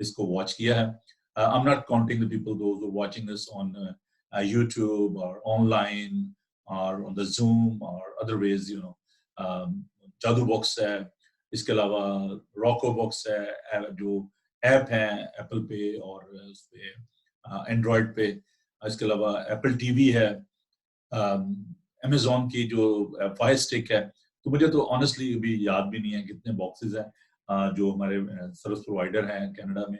اس کو واچ کیا ہے. I'm not counting the people those who are watching this on YouTube or online or on the Zoom or other ways, you know. جادو box ہے, اس کے علاوہ راکو box ہے, جو ایپ ہیں ایپل پہ اور اس پہ اینڈرائڈ پہ, اس کے علاوہ ایپل ٹی وی ہے, امیزون کی جو فائر اسٹک ہے. تو مجھے تو آنیسٹلی ابھی یاد بھی نہیں ہے کتنے باکسز ہیں جو ہمارے سروس پرووائڈر ہیں کینیڈا میں,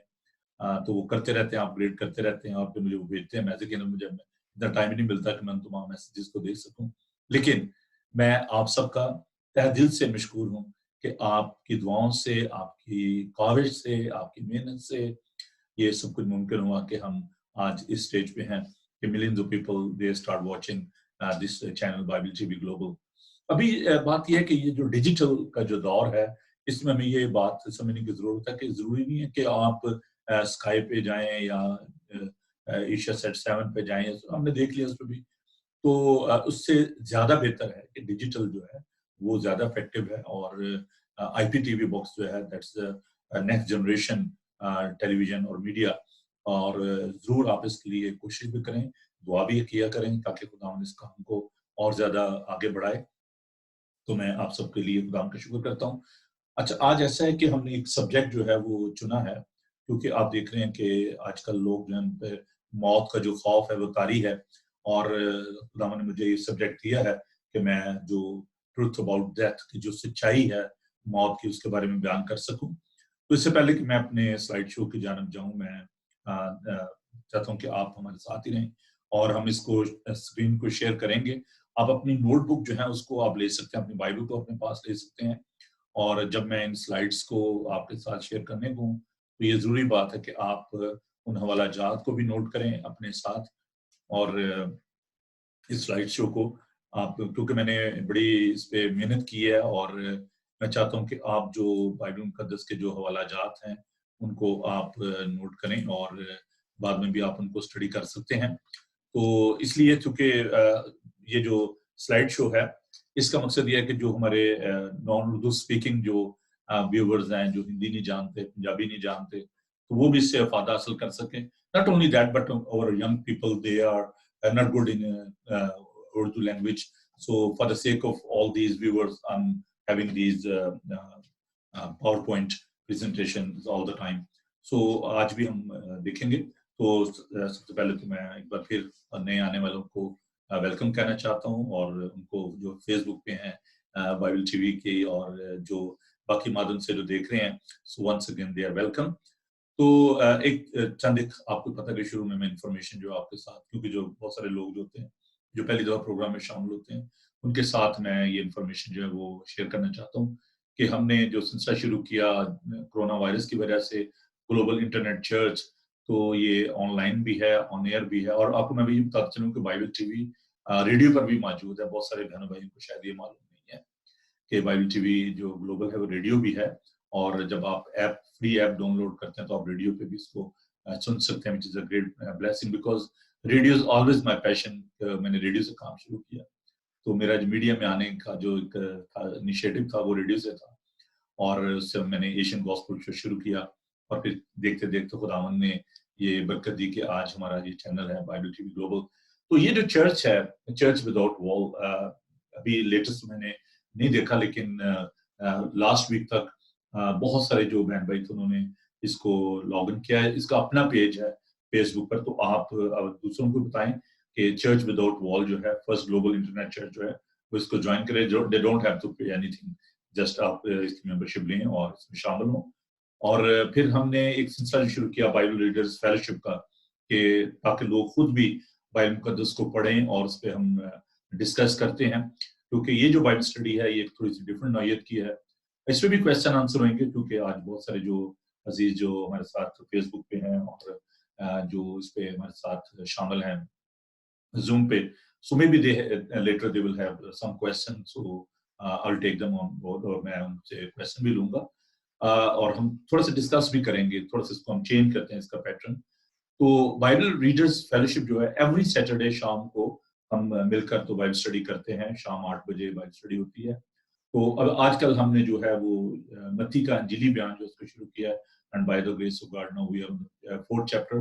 تو وہ کرتے رہتے ہیں, اپ گریڈ کرتے رہتے ہیں اور پھر مجھے وہ بھیجتے ہیں میسج. مجھے اتنا ٹائم ہی نہیں ملتا کہ میں تمام میسیجز کو دیکھ سکوں, لیکن میں آپ سب کا تہ دل سے مشکور ہوں کہ آپ کی دعاؤں سے, آپ کی کاوش سے, آپ کی محنت سے یہ سب کچھ ممکن ہوا کہ ہم آج اس سٹیج پہ ہیں کہ millions of people they start watching this channel Bible T V global. ابھی بات یہ ہے کہ یہ جو ڈیجیٹل کا جو دور ہے, اس میں ہمیں یہ بات سمجھنے کی ضرورت ہے کہ ضروری نہیں ہے کہ آپ اسکائی پہ جائیں یا ایشیا سیٹ 7 پہ جائیں, ہم نے دیکھ لیا اس پہ بھی. تو اس سے زیادہ بہتر ہے کہ ڈیجیٹل جو ہے وہ زیادہ افیکٹو ہے, اور آئی پی ٹی وی باکس جو ہے that's next generation television اور میڈیا, اور ضرور آپ اس کے لیے کوشش بھی کریں, دعا بھی کیا کریں تاکہ خدا اس کام کو اور زیادہ آگے بڑھائے. تو میں آپ سب کے لیے خدا کا شکر کرتا ہوں. اچھا, آج ایسا ہے کہ ہم نے ایک سبجیکٹ جو ہے وہ چنا ہے, کیونکہ آپ دیکھ رہے ہیں کہ آج کل لوگ جو ہیں موت کا جو خوف ہے وہ طاری ہے, اور خدا نے مجھے یہ سبجیکٹ دیا ہے کہ میں جو ٹروتھ اباؤٹ ڈیتھ کی جو سچائی ہے موت کی, اس کے بارے میں بیان کر سکوں. تو اس سے پہلے کہ میں اپنے سلائیڈ شو کی جانب جاؤں, میں چاہتا ہوں کہ آپ ہمارے ساتھ ہی رہیں اور ہم اس کو اسکرین کو شیئر کریں گے. آپ اپنی نوٹ بک جو ہے اس کو آپ لے سکتے ہیں, اپنی بائبل کو اپنے پاس لے سکتے ہیں, اور جب میں ان سلائیڈز کو آپ کے ساتھ شیئر کرنے کو ہوں تو یہ ضروری بات ہے کہ آپ ان حوالہ جات کو بھی نوٹ کریں اپنے ساتھ, اور اس سلائیڈ شو کو آپ, کیونکہ میں نے بڑی اس پہ محنت کی ہے, اور میں چاہتا ہوں کہ آپ جو بائبل مقدس کے جو حوالہ جات ہیں ان کو آپ نوٹ کریں, اور بعد میں بھی آپ ان کو اسٹڈی کر سکتے ہیں. تو اس لیے چونکہ یہ جو سلائیڈ شو ہے اس کا مقصد یہ ہے کہ جو ہمارے نان اردو اسپیکنگ جو ویورز ہیں, جو ہندی نہیں جانتے, پنجابی نہیں جانتے, تو وہ بھی اس سے افادہ حاصل کر سکیں. Not only that, but our young people, they are not good in Urdu language. So for the sake of all these viewers, I'm having these PowerPoint presentations all the time. So آج بھی ہم دیکھیں گے. تو سب سے پہلے تو میں ایک بار پھر نئے آنے والوں کو ویلکم کہنا چاہتا ہوں, اور ان کو جو فیس بک پہ ہیں بائبل ٹی وی کی, اور جو باقی مادن سے جو دیکھ رہے ہیں, so once again they are welcome. تو ایک چند ایک آپ کو پتہ کہ شروع میں انفارمیشن جو آپ کے ساتھ, کیونکہ جو بہت سارے لوگ جو ہوتے ہیں جو پہلی دفعہ پروگرام میں شامل ہوتے ہیں, ان کے ساتھ میں یہ انفارمیشن جو ہے وہ شیئر کرنا چاہتا ہوں کہ ہم نے جو سلسلہ شروع کیا کرونا وائرس کی وجہ سے, گلوبل انٹرنیٹ چرچ, تو یہ آن لائن بھی ہے, آن ایئر بھی ہے, اور آپ کو میں بھی بتاتا چلوں کہ بائبل ٹی وی ریڈیو پر بھی موجود ہے. بہت سارے بہنوں بھائیوں کو شاید یہ معلوم نہیں ہے کہ بائبل ٹی وی جو گلوبل ہے وہ ریڈیو بھی ہے, اور جب آپ app free app download کرتے ہیں تو آپ ریڈیو پہ بھی اس کو سن سکتے ہیں, which is a great blessing because radio is always my passion. میں نے ریڈیو سے کام شروع کیا, تو میرا جو میڈیا میں آنے کا جو ایک انیشیٹو تھا وہ ریڈیو سے تھا, اور اس سے میں نے ایشین گاسپل شو شروع کیا, اور پھر دیکھتے دیکھتے خداوند نے یہ برکت دی کہ آج ہمارا یہ چینل ہے بائبل ٹی وی گلوبل. تو یہ جو چرچ ہے, چرچ وداؤٹ وال, ابھی لیٹسٹ میں نے نہیں دیکھا, لیکن لاسٹ ویک تک بہت سارے جو بہن بھائی تھے انہوں نے اس کو لاگ ان کیا ہے. اس کا اپنا پیج ہے فیس بک پر, تو آپ دوسروں کو بتائیں کہ چرچ وداؤٹ وال جو ہے, فرسٹ گلوبل انٹرنیٹ چرچ جو ہے, وہ اس کو جوائن کریں. They don't have to pay anything, just آپ اس کی ممبرشپ لیں اور اس میں شامل ہوں. اور پھر ہم نے ایک سلسلہ شروع کیا بائبل ریڈرز فیلوشپ کا, کہ تاکہ لوگ خود بھی بائبل مقدس کو پڑھیں اور اس پہ ہم ڈسکس کرتے ہیں, کیونکہ یہ جو بائبل اسٹڈی ہے یہ تھوڑی سی ڈفرینٹ نوعیت کی ہے. اس پہ بھی کویسچن آنسر ہوئیں گے, کیونکہ آج بہت سارے جو عزیز جو ہمارے ساتھ فیس بک پہ ہیں اور جو اس پہ ہمارے ساتھ شامل ہیں زوم پہ, so maybe they later they will have some questions, so I'll take them on board, اور میں ان سے کویسچن بھی لوں گا, اور ہم تھوڑا سا ڈسکس بھی کریں گے, تھوڑا سا اس کو ہم چینج کرتے ہیں اس کا پیٹرن. تو بائبل ریڈرز فیلوشپ جو ہے ایوری سیٹرڈے شام کو ہم مل کر تو بائبل اسٹڈی کرتے ہیں, شام 8 بجے بائبل اسٹڈی ہوتی ہے. تو اب آج کل ہم نے جو ہے وہ متی کا انجیلی بیان جو اس کو شروع کیا ہے, and by the grace of God now we are in 4th chapter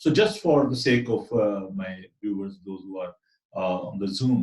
So just for the sake of my viewers, those who are on the Zoom,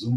Zoom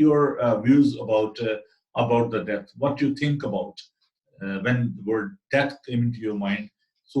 your views about the death. What you think about when the word death came into your mind. So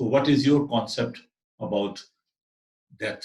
So what is your concept about death?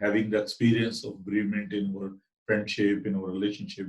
having the experience of bereavement in our friendship, in our relationship.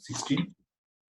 16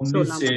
19 16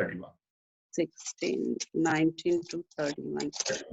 31। 16 19 to 31।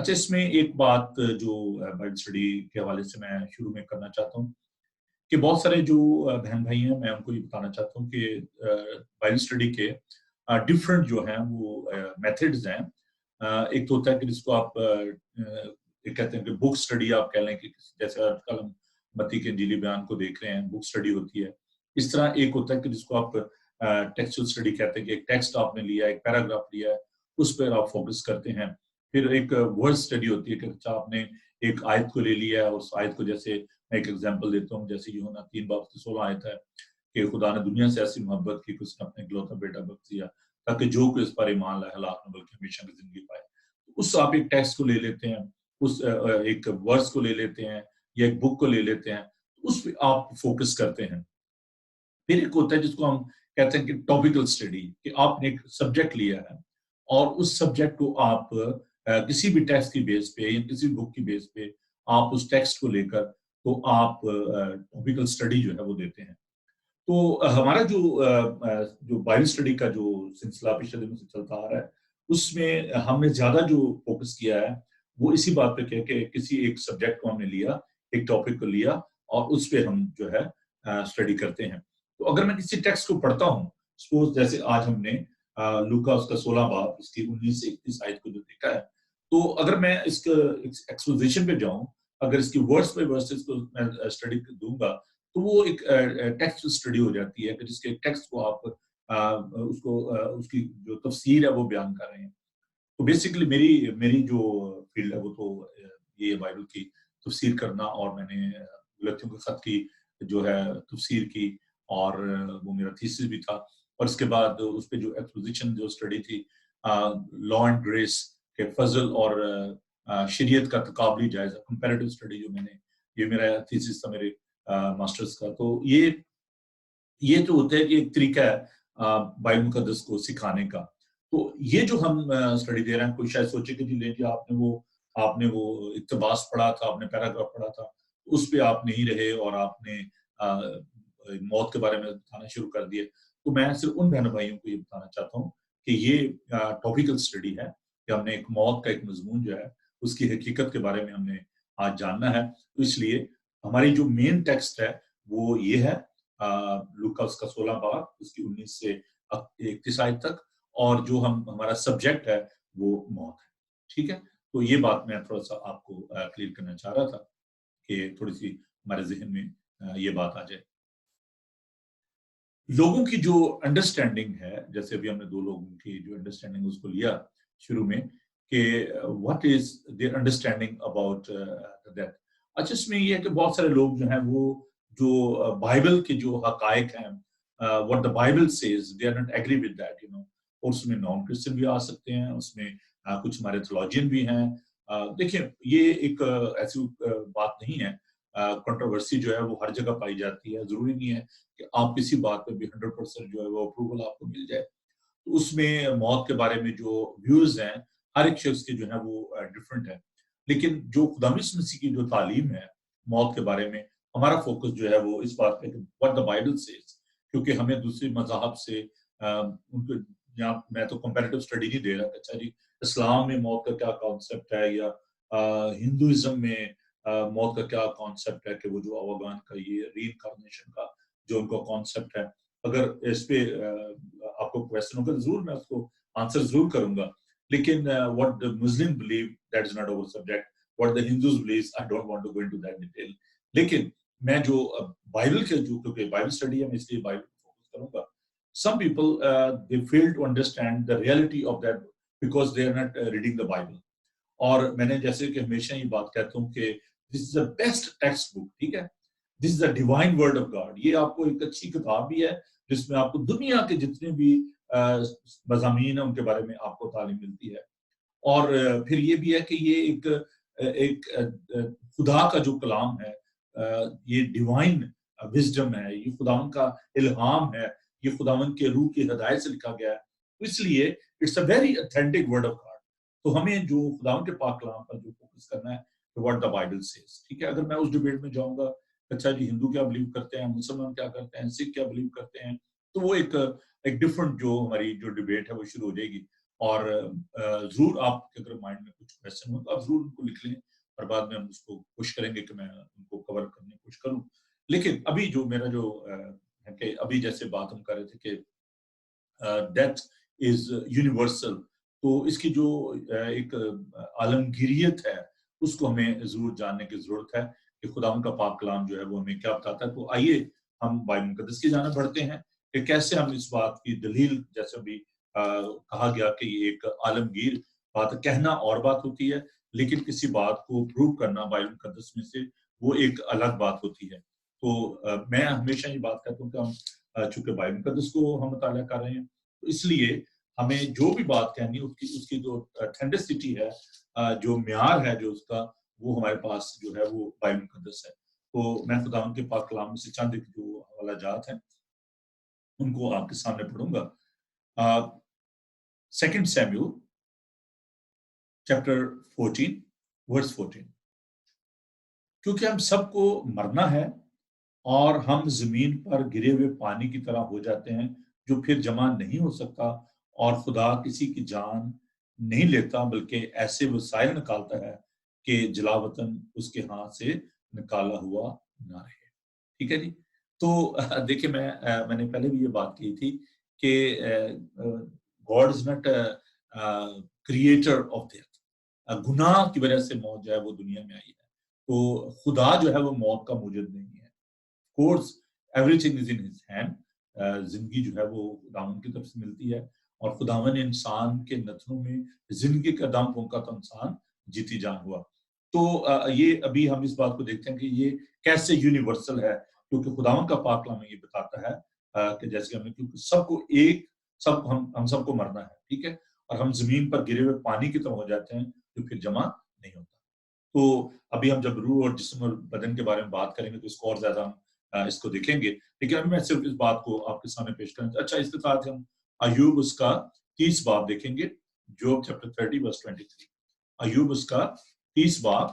اچھا اس میں ایک بات جو Bible study کے حوالے سے میں شروع میں کرنا چاہتا ہوں کہ بہت سارے جو بہن بھائی ہیں میں ان کو یہ بتانا چاہتا ہوں کہ بائبل اسٹڈی کے ڈفرینٹ جو ہیں وہ میتھڈز ہیں. ایک تو ہوتا ہے کہ جس کو آپ کہتے ہیں کہ بک اسٹڈی آپ کہہ لیں کہ جیسے آج کل ہم متی کے انجیلی بیان کو دیکھ رہے ہیں, بک اسٹڈی ہوتی ہے. اس طرح ایک ہوتا ہے کہ جس کو آپ ٹیکسچل اسٹڈی کہتے ہیں کہ ایک ٹیکسٹ آپ نے لیا, ایک پیراگراف لیا ہے, اس پر آپ فوکس کرتے ہیں. پھر ایک ورڈ اسٹڈی ہوتی ہے کہ اچھا آپ نے ایک آیت کو لے لیا ہے, اس آیت کو جیسے میں ایک ایگزامپل دیتا ہوں, جیسے یوحنا 3:16 آیت ہے کہ خدا نے دنیا سے ایسی محبت کی کہ اس نے اپنے اکلوتا بیٹا بخش دیا تاکہ جو کوئی اس پر ایمان لائے ہلاک نہ بلکہ ہمیشہ کی زندگی پائے. اس آپ ایک ٹیکسٹ کو لے لیتے ہیں, اس ایک ورڈز کو لے لیتے ہیں یا ایک بک کو لے لیتے ہیں, اس پہ آپ فوکس کرتے ہیں. پھر ایک ہوتا ہے جس کو ہم کہتے ہیں کہ ٹاپیکل اسٹڈی, کہ آپ نے ایک سبجیکٹ لیا ہے اور اس سبجیکٹ کو آپ کسی بھی ٹیکسٹ کی بیس پہ یا کسی بک کی بیس پہ آپ اس ٹیکسٹ کو لے کر تو آپ ٹاپیکل اسٹڈی جو ہے وہ دیتے ہیں. تو ہمارا جو بائبل اسٹڈی کا جو سلسلہ پچھلے دنوں سے چلتا آ رہا ہے, اس میں ہم نے زیادہ جو فوکس کیا ہے وہ اسی بات پہ کہ کسی ایک سبجیکٹ کو ہم نے لیا, ایک ٹاپک کو لیا اور اس پہ ہم جو ہے اسٹڈی کرتے ہیں. تو اگر میں کسی ٹیکسٹ کو پڑھتا ہوں, سپوز جیسے آج ہم نے لوکا اس کا 16 باب اس کی 19 سے 31 آیت کو جو دیکھا ہے, تو اگر میں اس کا ایکسپوزیشن پہ جاؤں, اگر اس کی ورڈز پہ ورسز کو میں اسٹڈی دوں گا تو وہ ایک ٹیکسٹ اسٹڈی ہو جاتی ہے کہ جس کے ٹیکسٹ کو آپ اس کی جو تفسیر ہے وہ بیان کر رہے ہیں. تو بیسیکلی میری جو فیلڈ ہے وہ تو یہ بائبل کی تفسیر کرنا, اور میں نے غلطیوں کے خط کی جو ہے تفسیر کی, اور وہ میرا تھیسس بھی تھا. اور اس کے بعد اس پہ جو ایکسپوزیشن جو اسٹڈی تھی لا اینڈ گریس کے فضل اور شریعت کا تقابلی جائزہ, کمپیریٹیو اسٹڈی جو میں نے, یہ میرا تھیسس تھا میرے ماسٹرز کا. تو یہ جو ہوتا ہے کہ ایک طریقہ ہے بائبل مقدس کو سکھانے کا. تو یہ جو ہم اسٹڈی دے رہے ہیں, کوئی شاید سوچے کہ جی آپ نے وہ اقتباس پڑھا تھا, آپ نے پیراگراف پڑھا تھا, اس پہ آپ نہیں رہے اور آپ نے موت کے بارے میں بتانا شروع کر دیے. تو میں صرف ان بہنوں بھائیوں کو یہ بتانا چاہتا ہوں کہ یہ ٹاپیکل اسٹڈی ہے کہ ہم نے ایک موت کا ایک مضمون جو ہے اس کی حقیقت کے بارے میں ہم نے آج جاننا ہے. تو اس لیے ہماری جو مین ٹیکسٹ ہے وہ یہ ہے لوکا اس کا 16 باب اس کی 19 سے 31 آیت تک, اور جو ہمارا سبجیکٹ ہے وہ موت ہے. ٹھیک ہے, تو یہ بات میں تھوڑا سا آپ کو کلیئر کرنا چاہ رہا تھا کہ تھوڑی سی ہمارے ذہن میں یہ بات آ جائے. لوگوں کی جو انڈرسٹینڈنگ ہے, جیسے ابھی ہم نے 2 لوگوں کی جو انڈرسٹینڈنگ اس کو لیا شروع میں کہ what is their understanding about death. اچھا اس میں یہ ہے کہ بہت سارے لوگ جو ہیں وہ جو بائبل کے جو حقائق ہیں what the Bible says they are not agree with that, اور اس میں نان کرسچن بھی آ سکتے ہیں, اس میں کچھ ہمارے تھیولوجین بھی ہیں. دیکھیں یہ ایک ایسی بات نہیں ہے, کنٹروورسی جو ہے وہ ہر جگہ پائی جاتی ہے. ضروری نہیں ہے کہ آپ کسی بات پہ بھی 100% جو ہے وہ اپروول آپ کو مل جائے. تو اس میں موت کے بارے میں جو ویوز ہیں ہر ایک شخص کے جو ہے وہ ڈفرینٹ ہے. لیکن جو خدا مسیح کی جو تعلیم ہے موت کے بارے میں, ہمارا فوکس جو ہے وہ اس بات پہ کہ what the Bible says, کیونکہ ہمیں دوسری مذاہب سے ان کو یہاں میں تو کمپیریٹیو اسٹڈی نہیں دے رہا کہ اچھا جی اسلام میں موت کا کیا کانسیپٹ ہے یا ہندوازم میں موت کا کیا کانسیپٹ ہے, کہ وہ جو اوگان کا یہ ری انکارنیشن کا جو ان کا کانسیپٹ ہے. اگر اس پہ آپ کو کویسچن ہوگا ضرور میں اس کو آنسر ضرور کروں گا, لیکن what the Muslim believe that is not our subject, what the Hindus believe I don't want to go into that detail. لیکن میں جو بائبل کے جو کیونکہ بائبل اسٹڈی ہے میں اس لیے بائبل کو فوکس کروں گا. Some people they fail to understand the reality of that because they are not reading the Bible. اور میں نے جیسے کہ ہمیشہ یہ بات کہتا ہوں کہ this is the best text book, ٹھیک ہے, this is the divine word of God. یہ آپ کو ایک اچھی کتاب بھی ہے جس میں آپ کو دنیا کے جتنے بھی مضامین ہیں ان کے بارے میں آپ کو تعلیم ملتی ہے. اور پھر یہ بھی ہے کہ یہ ایک خدا کا جو کلام ہے, یہ ڈیوائن وزڈم ہے, یہ خداوند کا الہام ہے, یہ خداوند کے روح کی ہدایت سے لکھا گیا ہے. اس لیے it's a very authentic word of God. تو ہمیں جو خداوند کے پاک کلام پر جو فوکس کرنا ہے what the Bible says. ٹھیک ہے, اگر میں اس ڈیبیٹ میں جاؤں گا اچھا جی ہندو کیا بلیو کرتے ہیں, مسلمان کیا کرتے ہیں, سکھ کیا بلیو کرتے ہیں, تو وہ ایک ڈفرنٹ جو ہماری جو ڈیبیٹ ہے وہ شروع ہو جائے گی. اور ضرور آپ کے اگر مائنڈ میں کچھ کویشچن ہو تو آپ ضرور ان کو لکھ لیں اور بعد میں ہم اس کو کوشش کریں گے کہ میں ان کو کور کرنے کی کوشش کروں. لیکن ابھی جو میرا جو ہے کہ ابھی جیسے بات ہم کر رہے تھے کہ ڈیتھ از یونیورسل, تو اس کی جو ایک عالمگیریت ہے اس کو ہمیں ضرور جاننے کی ضرورت ہے کہ خداوند کا پاک کلام جو ہے وہ ہمیں کیا بتاتا ہے. تو آئیے ہم بائبل مقدس کی جانب بڑھتے ہیں کہ کیسے ہم اس بات کی دلیل, جیسے ابھی کہا گیا کہ یہ ایک عالمگیر بات, کہنا اور بات ہوتی ہے لیکن کسی بات کو پروو کرنا بائبل مقدس میں سے وہ ایک الگ بات ہوتی ہے. تو میں ہمیشہ یہ بات کہتا ہوں کہ ہم چونکہ بائبل مقدس کو ہم مطالعہ کر رہے ہیں تو اس لیے ہمیں جو بھی بات کہنی اس کی جو ٹھنڈسٹی ہے, جو معیار ہے جو اس کا, وہ ہمارے پاس جو ہے وہ بائبل مقدس ہے. تو میں خداوند کے پاک کلام میں سے چند جو حوالہ جات ہیں ان کو آپ کے سامنے پڑھوں گا. 2 سیموئیل چیپٹر 14 ورس 14. کیونکہ ہم سب کو مرنا ہے اور ہم زمین پر گرے ہوئے پانی کی طرح ہو جاتے ہیں جو پھر جمع نہیں ہو سکتا, اور خدا کسی کی جان نہیں لیتا بلکہ ایسے وسائل نکالتا ہے کہ جلا وطن اس کے ہاتھ سے نکالا ہوا نہ رہے. ٹھیک ہے جی. تو دیکھیں میں نے پہلے بھی یہ بات کی تھی کہ God is not creator of death. گناہ کی وجہ سے موت جو ہے وہ دنیا میں آئی ہے, تو خدا جو ہے وہ موت کا موجد نہیں ہے. Course every thing is in his hand. زندگی جو ہے وہ خداوند کی طرف سے ملتی ہے, اور خداوند نے انسان کے نتنوں میں زندگی کا دم پھونکا تو انسان جیتی جان ہوا. تو یہ ابھی ہم اس بات کو دیکھتے ہیں کہ یہ کیسے یونیورسل ہے, کیونکہ خداوند کا پاک کلام یہ بتاتا ہے کہ جیسے ہمیں کیونکہ سب کو ہم سب کو مرنا ہے, ٹھیک ہے, اور ہم زمین پر گرے ہوئے پانی کی طرح ہو جاتے ہیں جو پھر جمع نہیں ہوتا. تو ابھی ہم جب روح اور جسم اور بدن کے بارے میں بات کریں گے تو اس کو اور زیادہ ہم اس کو دیکھیں گے, لیکن ابھی میں صرف اس بات کو آپ کے سامنے پیش کروں. اچھا, اس کے ساتھ ہم ایوب اس کا 30 باب دیکھیں گے, جوب چیپٹر 30 verse 23. ایوب اس کا 30 باب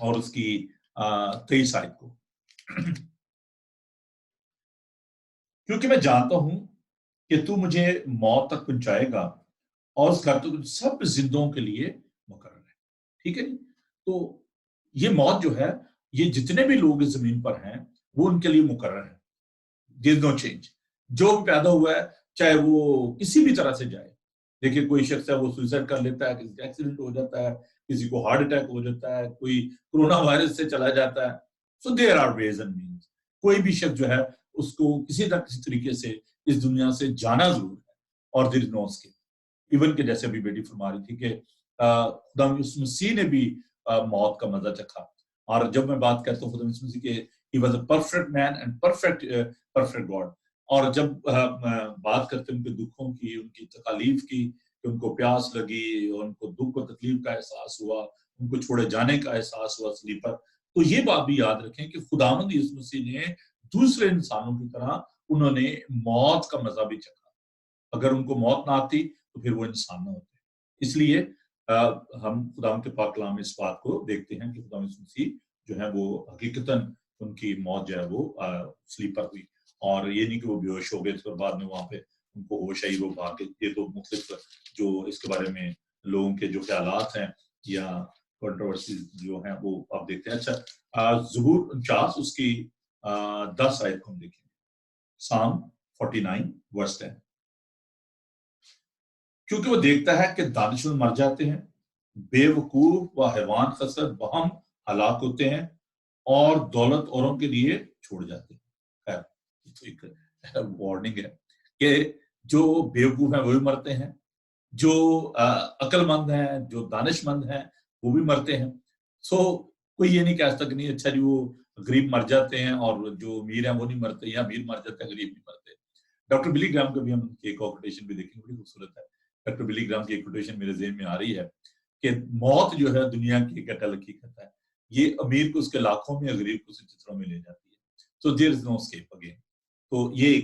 اور اس کی 23 آیت کو. کیونکہ میں جانتا ہوں کہ تو مجھے موت تک پہنچائے گا اور اس گھر تو سب زندوں کے لیے مقرر ہے. ٹھیک ہے. تو یہ موت جو ہے یہ جتنے بھی لوگ اس زمین پر ہیں وہ ان کے لیے مقرر ہے. There is no change. جو پیدا ہوا ہے چاہے وہ کسی بھی طرح سے جائے. دیکھیے کوئی شخص ہے وہ سوئسائڈ کر لیتا ہے, کسی کا ایکسیڈنٹ ہو جاتا ہے, کسی کو ہارٹ اٹیک ہو جاتا ہے, کوئی کرونا وائرس سے چلا جاتا ہے. So there are ways and means. کوئی بھی شخص جو ہے اس کو کسی نہ کسی طریقے سے اس دنیا سے جانا ضرور ہے, اور there is no escape. Even کہ جیسے ابھی بیٹی فرما رہی تھی کہ خدا مسیح نے بھی موت کا مزہ چکھا. اور جب میں بات کرتا ہوں خدا مسیح کہ he was a perfect man and perfect God, اور جب بات کرتے ہیں ان کے دکھوں کی, ان کی تکالیف کی, کہ ان کو پیاس لگی اور ان کو دکھ و تکلیف کا احساس ہوا, ان کو چھوڑے جانے کا احساس ہوا صلیب پر, تو یہ بات بھی یاد رکھیں کہ خداوند یسوع مسیح نے دوسرے انسانوں کی طرح انہوں نے موت کا مزہ بھی چکھا. اگر ان کو موت نہ آتی تو پھر وہ انسان نہ ہوتے. اس لیے ہم خداوند کے پاک کلام میں اس بات کو دیکھتے ہیں کہ خداوند یسوع مسیح جو ہے وہ حقیقتاً ان کی موت جو ہے وہ صلیب پر ہوئی, اور یہ نہیں کہ وہ بے ہوش ہو گئے تھے اور بعد میں وہاں پہ ان کو ہوش آئی وہ بھاگ گئے. یہ تو مختلف جو اس کے بارے میں لوگوں کے جو خیالات ہیں یا کنٹروورسیز جو ہیں وہ آپ دیکھتے ہیں. اچھا, زبور 49 اس کی 10 آیت کو ہم دیکھیں گے. Psalm 49 verse 10. کیونکہ وہ دیکھتا ہے کہ دانشمند مر جاتے ہیں, بے وقوف و حیوان خسر بہم ہلاک ہوتے ہیں, اور دولت اوروں کے لیے چھوڑ جاتے ہیں. ایک وارننگ ہے کہ جو بے وقوف ہیں وہ بھی مرتے ہیں, جو عقل مند ہیں, جو دانش مند ہیں وہ بھی مرتے ہیں. سو کوئی یہ نہیں کہہ سکتا کہ نہیں اچھا جی وہ غریب مر جاتے ہیں اور جو امیر ہیں وہ نہیں مرتے, یا امیر مر جاتے ہیں غریب نہیں مرتے. ڈاکٹر بلی گرام کا بھی ہم ایک کوٹیشن بھی دیکھیں, بڑی خوبصورت ہے. ڈاکٹر بلی گرام کی ایک کوٹیشن میرے ذہن میں آ رہی ہے کہ موت جو ہے دنیا کی ایک اٹل حقیقت ہے. یہ امیر کو اس کے لاکھوں میں, غریب کو اس کے چتروں میں لے جاتی ہے. So there is no escape again. تو یہ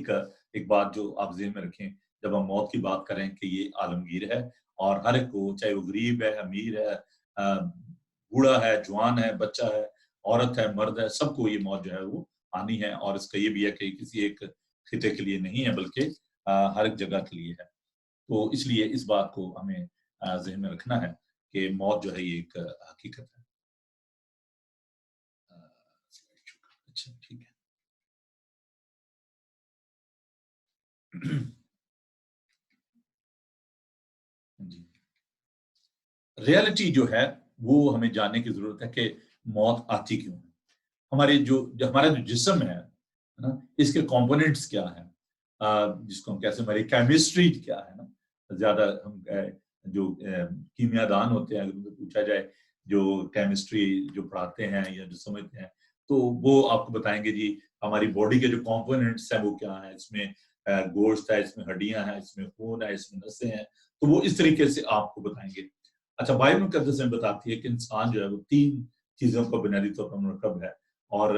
ایک بات جو آپ ذہن میں رکھیں جب ہم موت کی بات کریں کہ یہ عالمگیر ہے, اور ہر ایک کو, چاہے وہ غریب ہے, امیر ہے, بوڑھا ہے, جوان ہے, بچہ ہے, عورت ہے, مرد ہے, سب کو یہ موت جو ہے وہ آنی ہے. اور اس کا یہ بھی ہے کہ کسی ایک خطے کے لیے نہیں ہے بلکہ ہر ایک جگہ کے لیے ہے. تو اس لیے اس بات کو ہمیں ذہن میں رکھنا ہے کہ موت جو ہے یہ ایک حقیقت ہے. اچھا ٹھیک ہے. جی ریالٹی جو ہے وہ ہمیں جاننے کی ضرورت ہے کہ موت آتی کیوں ہے. ہمارا جو جسم ہے نا اس کے کمپوننٹس کیا ہیں, جس کو ہم کیسے ہماری کیمسٹری کیا ہے نا. زیادہ ہم جو کیمیا دان ہوتے ہیں, اگر پوچھا جائے جو کیمسٹری جو پڑھاتے ہیں یا جو سمجھتے ہیں تو وہ آپ کو بتائیں گے جی ہماری باڈی کے جو کمپوننٹس ہیں وہ کیا ہیں. اس میں گوشت ہے, اس میں ہڈیاں ہیں, اس میں خون ہے, اس میں نسیں ہیں, تو وہ اس طریقے سے آپ کو بتائیں گے. اچھا بائبل مقدس میں بتاتی ہے کہ انسان جو ہے وہ 3 چیزوں کا بنیادی طور پر مرکب ہے, اور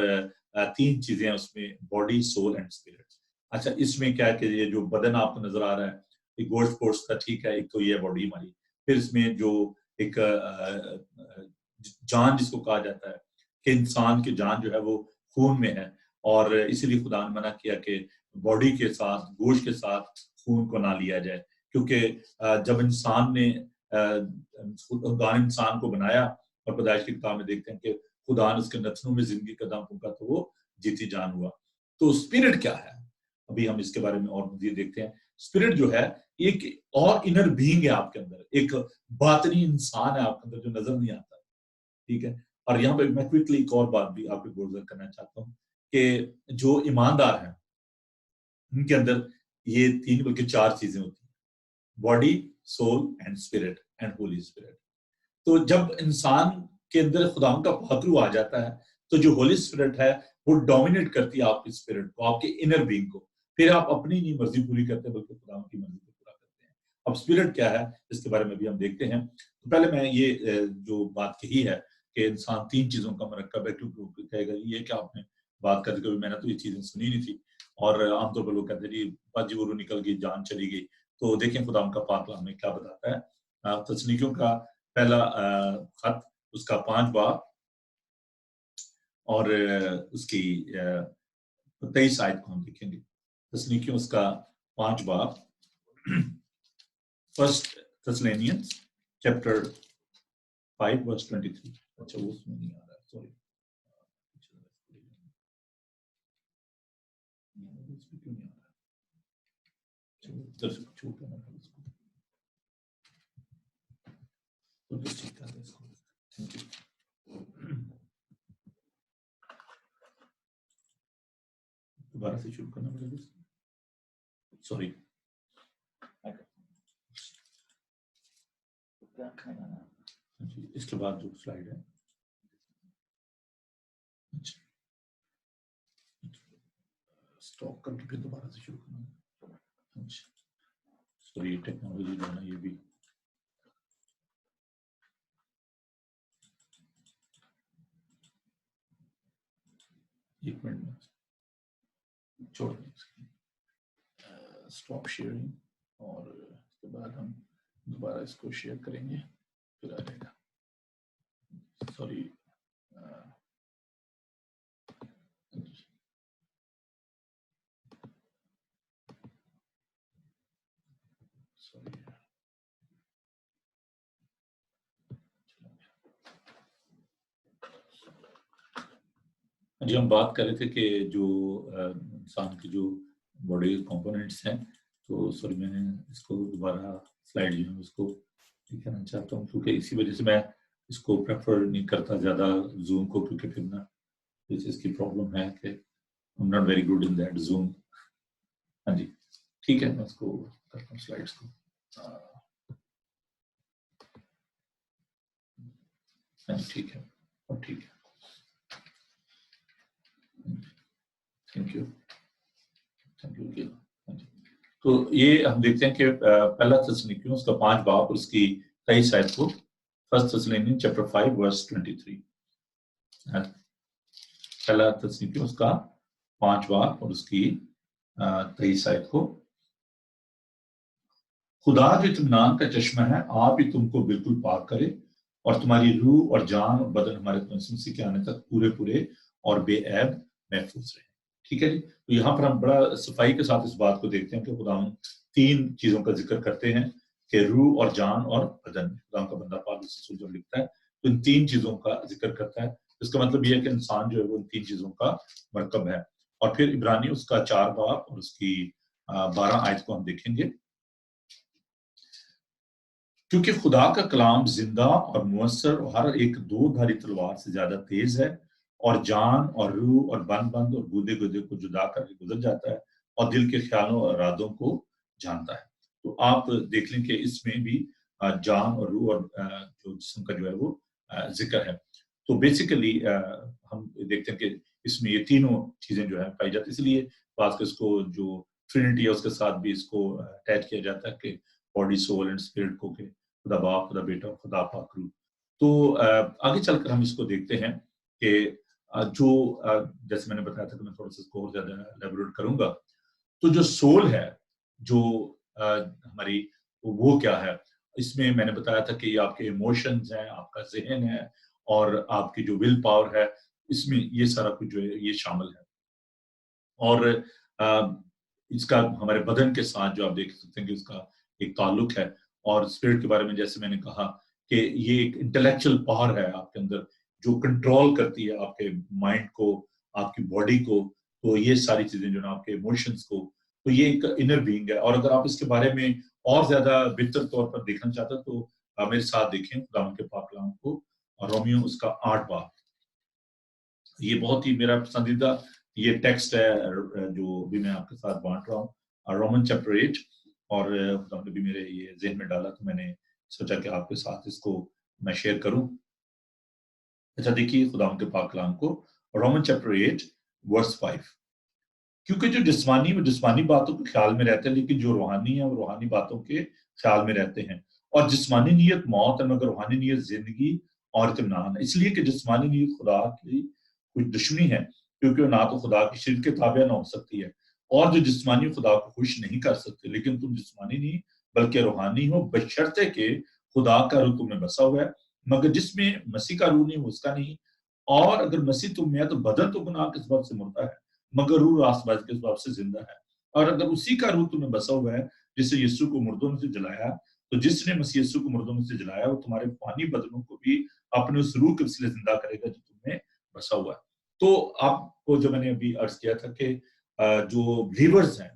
3 چیزیں اس میں باڈی, سول اینڈ اسپرٹ. اچھا اس میں کیا ہے کہ یہ جو بدن آپ کو نظر آ رہا ہے ایک گوشت پوشت کا, ٹھیک ہے, ایک تو یہ باڈی ہماری, پھر اس میں جو ایک جان جس کو کہا جاتا ہے کہ انسان کی جان جو ہے وہ خون میں ہے, اور اسی لیے خدا نے منع کیا کہ باڈی کے ساتھ گوشت کے ساتھ خون کو نہ لیا جائے, کیونکہ جب انسان نے خدا نے انسان کو بنایا اور پیدائش کی کتاب میں دیکھتے ہیں کہ خدا نے اس کے نتنوں میں زندگی کا دم پھونکا تو وہ جیتی جان ہوا. تو اسپرٹ کیا ہے, ابھی ہم اس کے بارے میں اور مزید دیکھتے ہیں. اسپرٹ جو ہے ایک اور انر بینگ ہے آپ کے اندر, ایک باطنی انسان ہے آپ کے اندر جو نظر نہیں آتا, ٹھیک ہے. اور یہاں پہ میں کوئکلی ایک اور بات بھی آپ کو گزر کرنا چاہتا ہوں کہ جو ایماندار ہیں ان کے اندر یہ 3 بلکہ 4 چیزیں ہوتی ہیں, body, civil and spirit and holy spirit. تو جب انسان کے اندر خدا کا پاک روح آ جاتا ہے تو جو ہولی اسپرٹ ہے وہ ڈومینیٹ کرتی ہے آپ کی اسپرٹ کو, آپ کے انر بینگ کو. پھر آپ اپنی نہیں مرضی پوری کرتے بلکہ خدا کی مرضی کو پورا کرتے ہیں. اب اسپرٹ کیا ہے اس کے بارے میں بھی ہم دیکھتے ہیں. تو پہلے میں یہ جو بات کہی ہے کہ انسان 3 چیزوں کا مرکب ہے, کیونکہ کہے گا یہ کیا آپ نے بات کر کے, میں نے تو یہ چیزیں سنی نہیں تھی, اور عام طور پر لوگ کہتے ہیں جی باجی وہ نکل گئی, جان چلی گئی. تو دیکھیں خدا کا پاک کلام میں کیا بتاتا ہے. تسنیکیوں کا پہلا خط اس کا 5 باب اور اس کی 23 آیت کو ہم دیکھیں گے. تسنیکیوں اس کا 5 باب, فرسٹ تسلینیئنز چیپٹر 5 verse 23. اچھا وہ اس میں نہیں آ رہا, سوری. دوبارہ سے شروع کرنا پڑے گا, سوری. اس کے بعد جو سلائیڈ ہے اسٹاپ کر کے پھر دوبارہ سے شروع کرنا. سوری ٹیکنالوجی جو ہے نا یہ بھی ایک منٹ میں چھوڑ دیں اسٹاپ شیئرنگ, اور اس کے بعد ہم دوبارہ اس کو شیئر کریں گے, پھر آ جائے گا. سوری جی ہم بات کر رہے تھے کہ جو انسان کی جو باڈی کمپوننٹس ہیں, تو سوری میں نے اس کو دوبارہ سلائڈ جو ہے اس کو کرنا چاہتا ہوں, کیونکہ اسی وجہ سے میں اس کو پریفر نہیں کرتا زیادہ زوم کو, کیونکہ پھر نا اس کی پرابلم ہے کہ I'm not very good in that Zoom. ہاں جی ٹھیک ہے, میں اس کو کرتا ہوں سلائڈس کو. ٹھیک ہے, اور ٹھیک ہے, تھینک یو. تو یہ ہم دیکھتے ہیں کہ پہلا تسلینیکیوں اس کا 5 باب اور اس کی 23 آیت کو, فرسٹ تسلینیکیوں چیپٹر 5 verse 23. پہلا تسلینیکیوں اس کا 5 باب اور اس کی 23 آیت کو, خدا جو اطمینان کا چشمہ ہے آپ ہی تم کو بالکل پاک کرے اور تمہاری روح اور جان اور بدن ہمارے مسیح کے آنے تک پورے پورے اور بے عیب محفوظ رہے. ٹھیک ہے جی. تو یہاں پر ہم بڑا صفائی کے ساتھ اس بات کو دیکھتے ہیں کہ خدا 3 چیزوں کا ذکر کرتے ہیں کہ روح اور جان اور بدن. خدا کا بندہ پالوس رسول جب لکھتا ہے تو ان 3 چیزوں کا ذکر کرتا ہے. اس کا مطلب یہ ہے کہ انسان جو ہے وہ ان 3 چیزوں کا مرکب ہے. اور پھر عبرانی اس کا 4 باب اور اس کی 12 آیت کو ہم دیکھیں گے. کیونکہ خدا کا کلام زندہ اور مؤثر اور ہر ایک 2 دھاری تلوار سے زیادہ تیز ہے اور جان اور روح اور بند اور گودے گودے کو جدا کر کے گزر جاتا ہے اور دل کے خیالوں اور ارادوں کو جانتا ہے. تو آپ دیکھ لیں کہ اس میں بھی جان اور روح اور جو جسم کا جو ہے وہ ذکر ہے. تو بیسیکلی ہم دیکھتے ہیں کہ اس میں یہ تینوں چیزیں جو ہے پائی جاتی. اس لیے بعض اس کو جو ٹرینٹی ہے اس کے ساتھ بھی اس کو اٹیچ کیا جاتا ہے کہ باڈی سول اینڈ اسپرٹ کو کہ خدا باپ خدا بیٹا اور خدا پاک روح. تو آگے چل کر ہم اس کو دیکھتے ہیں کہ جو جیسے میں نے بتایا تھا کہ میں تھوڑا سا اس کو اور زیادہ ایلیبوریٹ کروں گا. تو جو سول ہے جو ہماری وہ کیا ہے, اس میں میں نے بتایا تھا کہ یہ آپ کے ایموشنز ہیں, آپ کا ذہن ہے اور آپ کی جو ول پاور ہے, اس میں یہ سارا کچھ جو ہے یہ شامل ہے. اور اس کا ہمارے بدن کے ساتھ جو آپ دیکھ سکتے ہیں کہ اس کا ایک تعلق ہے. اور اسپرٹ کے بارے میں جیسے میں نے کہا کہ یہ ایک انٹلیکچوئل پاور ہے آپ کے اندر جو کنٹرول کرتی ہے آپ کے مائنڈ کو, آپ کی باڈی کو. تو یہ ساری چیزیں جو نا آپ کے ایموشنز کو, تو یہ ایک انر بینگ ہے. اور اگر آپ اس کے بارے میں اور زیادہ بہتر طور پر دیکھنا چاہتے ہیں تو میرے ساتھ دیکھیں خدا کے پاک کلام کو, اور رومیو اس کا 8 باب. یہ بہت ہی میرا پسندیدہ یہ ٹیکسٹ ہے جو بھی میں آپ کے ساتھ بانٹ رہا ہوں, رومن چیپٹر 8. اور خدا نے بھی میرے یہ ذہن میں ڈالا تو میں نے سوچا کہ آپ کے ساتھ اس کو میں شیئر کروں. اچھا دیکھیے خدا کے پاک کلام کو, رومن چیپٹر 8 ورس 5. کیونکہ جو جسمانی وہ جسمانی باتوں کے خیال میں رہتے ہیں, لیکن جو روحانی ہیں وہ روحانی باتوں کے خیال میں رہتے ہیں. اور جسمانی نیت موت ہے مگر روحانی نیت زندگی اور اطمینان ہے. اس لیے کہ جسمانی نیت خدا کی کچھ دشمنی ہے, کیونکہ نہ تو خدا کی شرک کے تابع نہ ہو سکتی ہے. اور جو جسمانی خدا کو خوش نہیں کر سکتے, لیکن تم جسمانی نہیں بلکہ روحانی ہو, بشرطے کہ خدا کا روح تم میں بسا ہوا ہے. مگر جس میں مسیح کا روح نہیں وہ اس کا نہیں. اور اگر مسیح تم میں ہے تو بدن تو گناہ کے سبب سے مردہ ہے, مگر روح راست بازی کے سبب سے زندہ ہے. اور اگر اسی کا روح تمہیں بسا ہوا ہے جس نے یسوع کو مردوں میں سے جلایا, تو جس نے مسیح یسوع کو مردوں میں سے جلایا وہ تمہارے فانی بدنوں کو بھی اپنے اس روح کے وسیلے زندہ کرے گا جو تمہیں بسا ہوا ہے. تو آپ کو جو میں نے ابھی عرض کیا تھا کہ جو بلیورز ہیں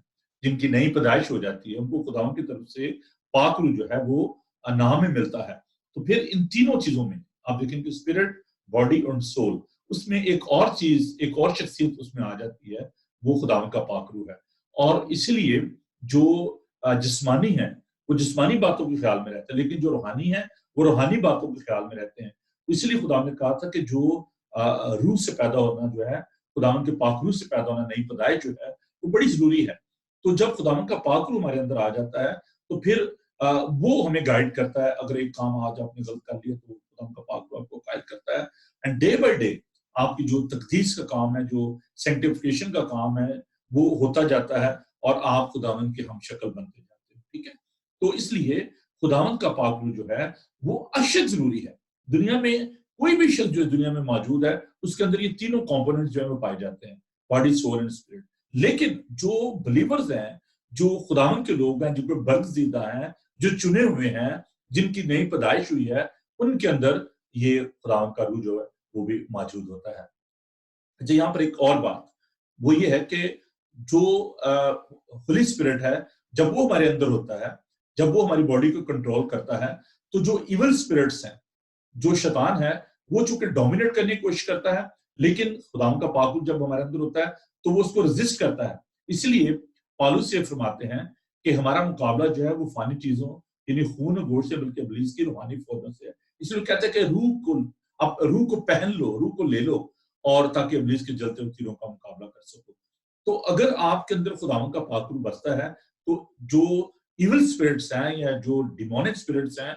جن کی نئی پیدائش ہو جاتی ہے ان کو خداوند کی طرف سے پاک روح جو ہے وہ نام میں ملتا ہے. تو پھر ان تینوں چیزوں میں آپ دیکھیں کہ اسپرٹ, باڈی اور سول, اس میں ایک اور چیز, ایک اور شخصیت اس میں آ جاتی ہے, وہ خداوند کا پاک روح ہے. اور اس لیے جو جسمانی ہیں وہ جسمانی باتوں کے خیال میں رہتے ہیں, لیکن جو روحانی ہیں وہ روحانی باتوں کے خیال میں رہتے ہیں. اس لیے خداوند نے کہا تھا کہ جو روح سے پیدا ہونا جو ہے, خداوند کے پاک روح سے پیدا ہونا, نئی پیدائش جو ہے وہ بڑی ضروری ہے. تو جب خداوند کا پاک روح ہمارے اندر آ جاتا ہے تو پھر وہ ہمیں گائیڈ کرتا ہے. اگر ایک کام آج آپ نے غلط کر لیا تو خداوند کا پاک روح آپ کو گائیڈ کرتا ہے. اینڈ ڈے بائی ڈے آپ کی جو تقدیس کا کام ہے, جو سینکٹیفیکیشن کا کام ہے, وہ ہوتا جاتا ہے اور آپ خداوند کے ہم شکل بنتے جاتے ہیں. ٹھیک ہے, تو اس لیے خداوند کا پاک روح جو ہے وہ اشد ضروری ہے. دنیا میں کوئی بھی شخص جو دنیا میں موجود ہے اس کے اندر یہ تینوں کمپوننٹس جو ہے وہ پائے جاتے ہیں, باڈی, سول اینڈ اسپرٹ. لیکن جو بلیورز ہیں, جو خداوند کے لوگ ہیں, جو برگزیدہ ہیں, جو چنے ہوئے ہیں, جن کی نئی پیدائش ہوئی ہے, ان کے اندر یہ خداوند کا روح جو ہے وہ بھی موجود ہوتا ہے. اچھا یہاں پر ایک اور بات وہ یہ ہے کہ جو ہولی اسپرٹ ہے جب وہ ہمارے اندر ہوتا ہے, جب وہ ہماری باڈی کو کنٹرول کرتا ہے, تو جو ایول اسپرٹس ہیں, جو شیطان ہے, وہ چونکہ ڈومینیٹ کرنے کی کوشش کرتا ہے, لیکن خداوند کا پاک روح جب ہمارے اندر ہوتا ہے تو وہ اس کو ریزسٹ کرتا ہے. اس لیے پالوس سے فرماتے ہیں کہ ہمارا مقابلہ جو ہے وہ فانی چیزوں یعنی خون و گوشت سے بلکہ ابلیس کی روحانی فوجوں سے ہے. اس لیے کہتے ہیں کہ روح کو پہن لو, روح کو لے لو, اور تاکہ ابلیس کے جلتے ہوئے تیروں کا مقابلہ کر سکو. تو اگر آپ کے اندر خداوند کا پاک روح بستا ہے تو جو ایول اسپرٹس ہیں یا جو ڈیمونک اسپرٹس ہیں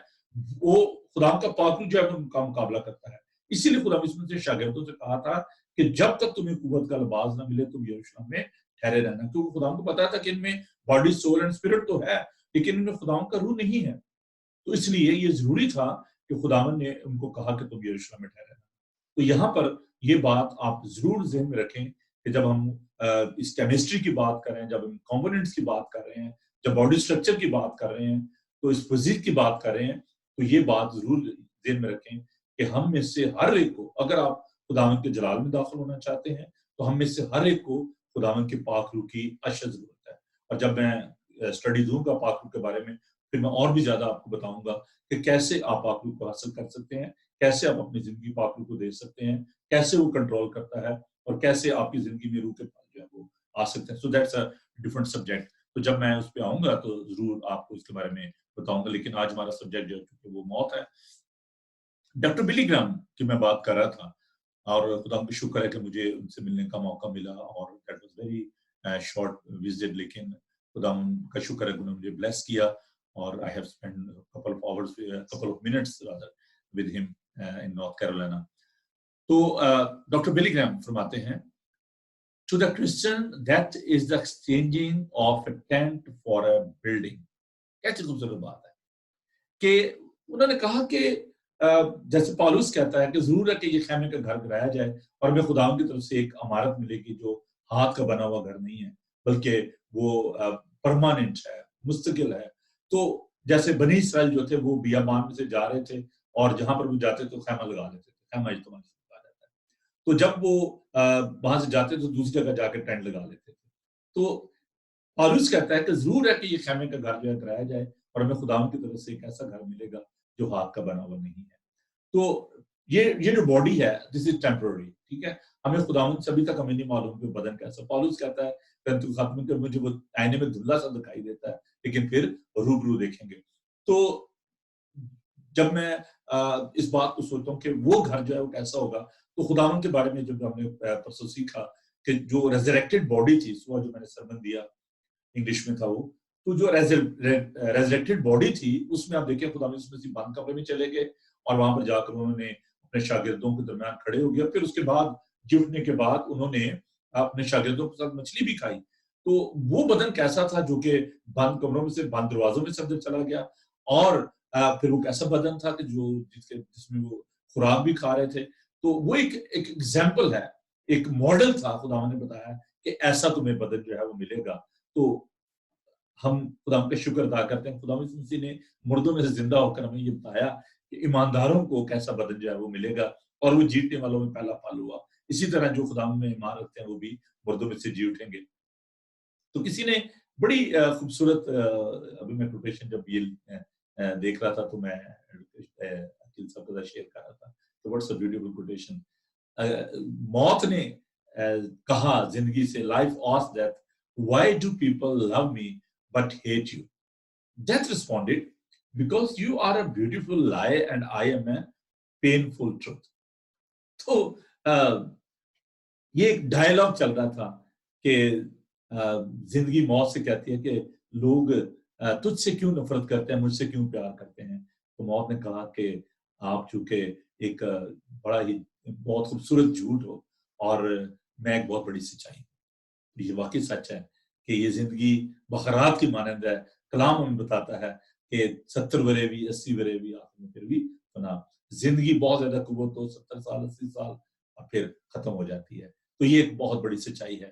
وہ خداوند کا پاک روح جو ہے ان کا مقابلہ کرتا ہے. اسی لیے خدا اس نے شاگردوں سے کہا تھا کہ جب تک تمہیں قوت کا لباس نہ ملے تم یروشلم میں ٹھہرے رہنا, کیونکہ خداوند کو پتا تھا کہ ان میں باڈی, سول اینڈ اسپرٹ تو ہے, لیکن ان میں خداوند کا روح نہیں ہے. تو اس لیے یہ ضروری تھا کہ خداوند نے ان کو کہا کہ تم یروشلم میں ٹھہرے رہنا. تو یہاں پر یہ بات آپ ضرور ذہن میں رکھیں کہ جب ہم اس کیمسٹری کی بات کر رہے ہیں, جب ہم کمپوننٹس کی بات کر رہے ہیں, جب باڈی اسٹرکچر کی بات کر رہے ہیں تو اس فزیک کی بات کر رہے ہیں تو یہ بات ضرور ذہن میں رکھیں کہ ہم میں سے ہر ایک کو, اگر آپ خداوند کے جلال میں داخل ہونا چاہتے ہیں تو ہم میں سے ہر ایک کو خداوند کے پاک روح کی اشد ضرورت ہے. اور جب میں اسٹڈی دوں گا پاک روح کے بارے میں پھر میں اور بھی زیادہ آپ کو بتاؤں گا کہ کیسے آپ پاک روح کو حاصل کر سکتے ہیں, کیسے آپ اپنی زندگی پاک روح کو دے سکتے ہیں, کیسے وہ کنٹرول کرتا ہے اور کیسے آپ کی زندگی میں روح کے پاس جو ہے وہ آ سکتے ہیں. So that's a different subject. تو جب میں اس پہ آؤں گا تو ضرور آپ کو اس کے بارے میں بتاؤں گا, لیکن آج ہمارا سبجیکٹ جو ہے وہ موت ہے. ڈاکٹر بلی گرام کی میں بات کر رہا تھا اور خدا کا شکر ہے کہ مجھے ان سے ملنے کا موقع ملا اور that was very short visit, لیکن خدا کا شکر ہے کہ انہوں نے مجھے بلیس کیا اور I have spent couple of minutes rather with him in North Carolina. تو ڈاکٹر بلی گرام فرماتے ہیں to the Christian that is the exchanging of a tent for a building. کیسی خوبصورت بات ہے کہ انہوں نے کہا کہ جیسے پالوس کہتا ہے کہ ضرور ہے کہ یہ خیمے کا گھر گرایا جائے اور ہمیں خداوند کی طرف سے ایک عمارت ملے گی جو ہاتھ کا بنا ہوا گھر نہیں ہے بلکہ وہ پرماننٹ ہے, مستقل ہے. تو جیسے بنی اسرائیل جو تھے وہ بیابان میں سے جا رہے تھے اور جہاں پر وہ جاتے تو خیمہ لگا لیتے تھے, خیمہ اجتماع کہا جاتا ہے. تو جب وہ وہاں سے جاتے تو دوسری جگہ جا کے ٹینٹ لگا لیتے تھے. تو پالوس کہتا ہے کہ ضرور ہے کہ یہ خیمے کا گھر جو ہے کرایا جائے اور ہمیں خداوند کی طرف سے ایک ایسا گھر ملے گا جو ہاتھ کا بنا ہوا نہیں ہے. تو یہ جو باڈی ہے دس از ٹیمپرری, ٹھیک ہے. ہمیں خداوند سے ابھی تک ہمیں نہیں معلوم کہ بدن کیسا. پالوس کہتا ہے پرنتو ختم کر مجھے وہ آئینے میں دھندلا سا دکھائی دیتا ہے لیکن پھر روبرو دیکھیں گے. تو جب میں اس بات کو سوچتا ہوں کہ وہ گھر جو ہے وہ کیسا ہوگا تو خداوند کے بارے میں جب ہم نے پرسوں سیکھا کہ جو ریزریکٹڈ باڈی تھی, جو میں نے سرمن دیا انگلش میں تھا وہ, تو جو ریزریکٹڈ باڈی تھی اس میں آپ دیکھیں خداوند اس میں سے بند کمرے میں چلے گئے اور وہاں پر جا کر انہوں نے اپنے شاگردوں کے درمیان کھڑے ہو گیا. پھر اس کے بعد جی اٹھنے کے بعد انہوں نے اپنے شاگردوں کے ساتھ مچھلی بھی کھائی. تو وہ بدن کیسا تھا جو کہ بند کمروں میں سے بند دروازوں میں سے اندر چلا گیا, اور پھر وہ کیسا بدن تھا کہ جس میں وہ خوراک بھی کھا رہے تھے. تو وہ ایک ایگزامپل ہے, ایک ماڈل تھا. خداوند نے بتایا کہ ایسا تمہیں بدن جو ہے وہ ملے گا. تو ہم خدا کا شکر ادا کرتے ہیں خدا مسیح نے مردوں میں سے زندہ ہو کر ہمیں یہ بتایا کہ ایمانداروں کو کیسا بدن جو ہے وہ ملے گا اور وہ جیتنے والوں میں پہلا پھل ہوا. اسی طرح جو خدا میں ایمان رکھتے ہیں وہ بھی مردوں میں سے جی اٹھیں گے. تو کسی نے بڑی خوبصورت, ابھی میں کوٹیشن جب یہ دیکھ رہا تھا تو میں عقیل صاحب کے ساتھ شیئر کر رہا تھا. تو واٹس اے بیوٹیفل کوٹیشن. موت نے کہا زندگی سے, life asked death why do people love me but hate you? Death responded, because you are a beautiful lie and I am a painful truth. تو یہ ایک ڈائلاگ چل رہا تھا کہ زندگی موت سے کہتی ہے کہ لوگ تجھ سے کیوں نفرت کرتے ہیں, مجھ سے کیوں پیار کرتے ہیں. تو موت نے کہا کہ آپ چونکہ ایک بڑا ہی بہت خوبصورت جھوٹ ہو اور میں ایک بہت بڑی سچائی ہوں. یہ واقعی سچ ہے کہ یہ زندگی بخارات کی مانند ہے. کلام ہمیں بتاتا ہے کہ 70 برے بھی 80 برے بھی آخر میں پھر بھی فنا. زندگی بہت زیادہ قوت ہو 70 سال 80 سال اور پھر ختم ہو جاتی ہے. تو یہ ایک بہت بڑی سچائی ہے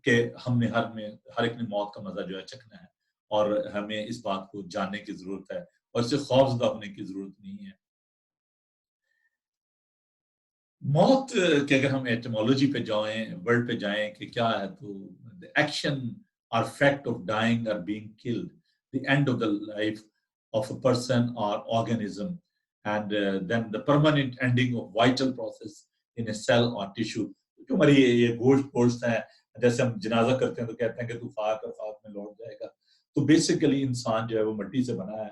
کہ ہم نے ہر ایک نے موت کا مزہ جو ہے چکھنا ہے اور ہمیں اس بات کو جاننے کی ضرورت ہے اور اس سے خوفزدہ ہونے کی ضرورت نہیں ہے. موت کے اگر ہم ایٹمالوجی پہ جائیں, ورڈ پہ جائیں کہ کیا ہے, تو action or fact of dying or being killed, the end of the life of a person or organism, and then the permanent ending of vital process in a cell or tissue. جو ہماری یہ گوشت ہیں, جیسے ہم جنازہ کرتے ہیں تو کہتے ہیں کہ تو خاک اور خاک میں لوٹ جائے گا. تو بیسیکلی انسان جو ہے وہ مٹی سے بنا ہے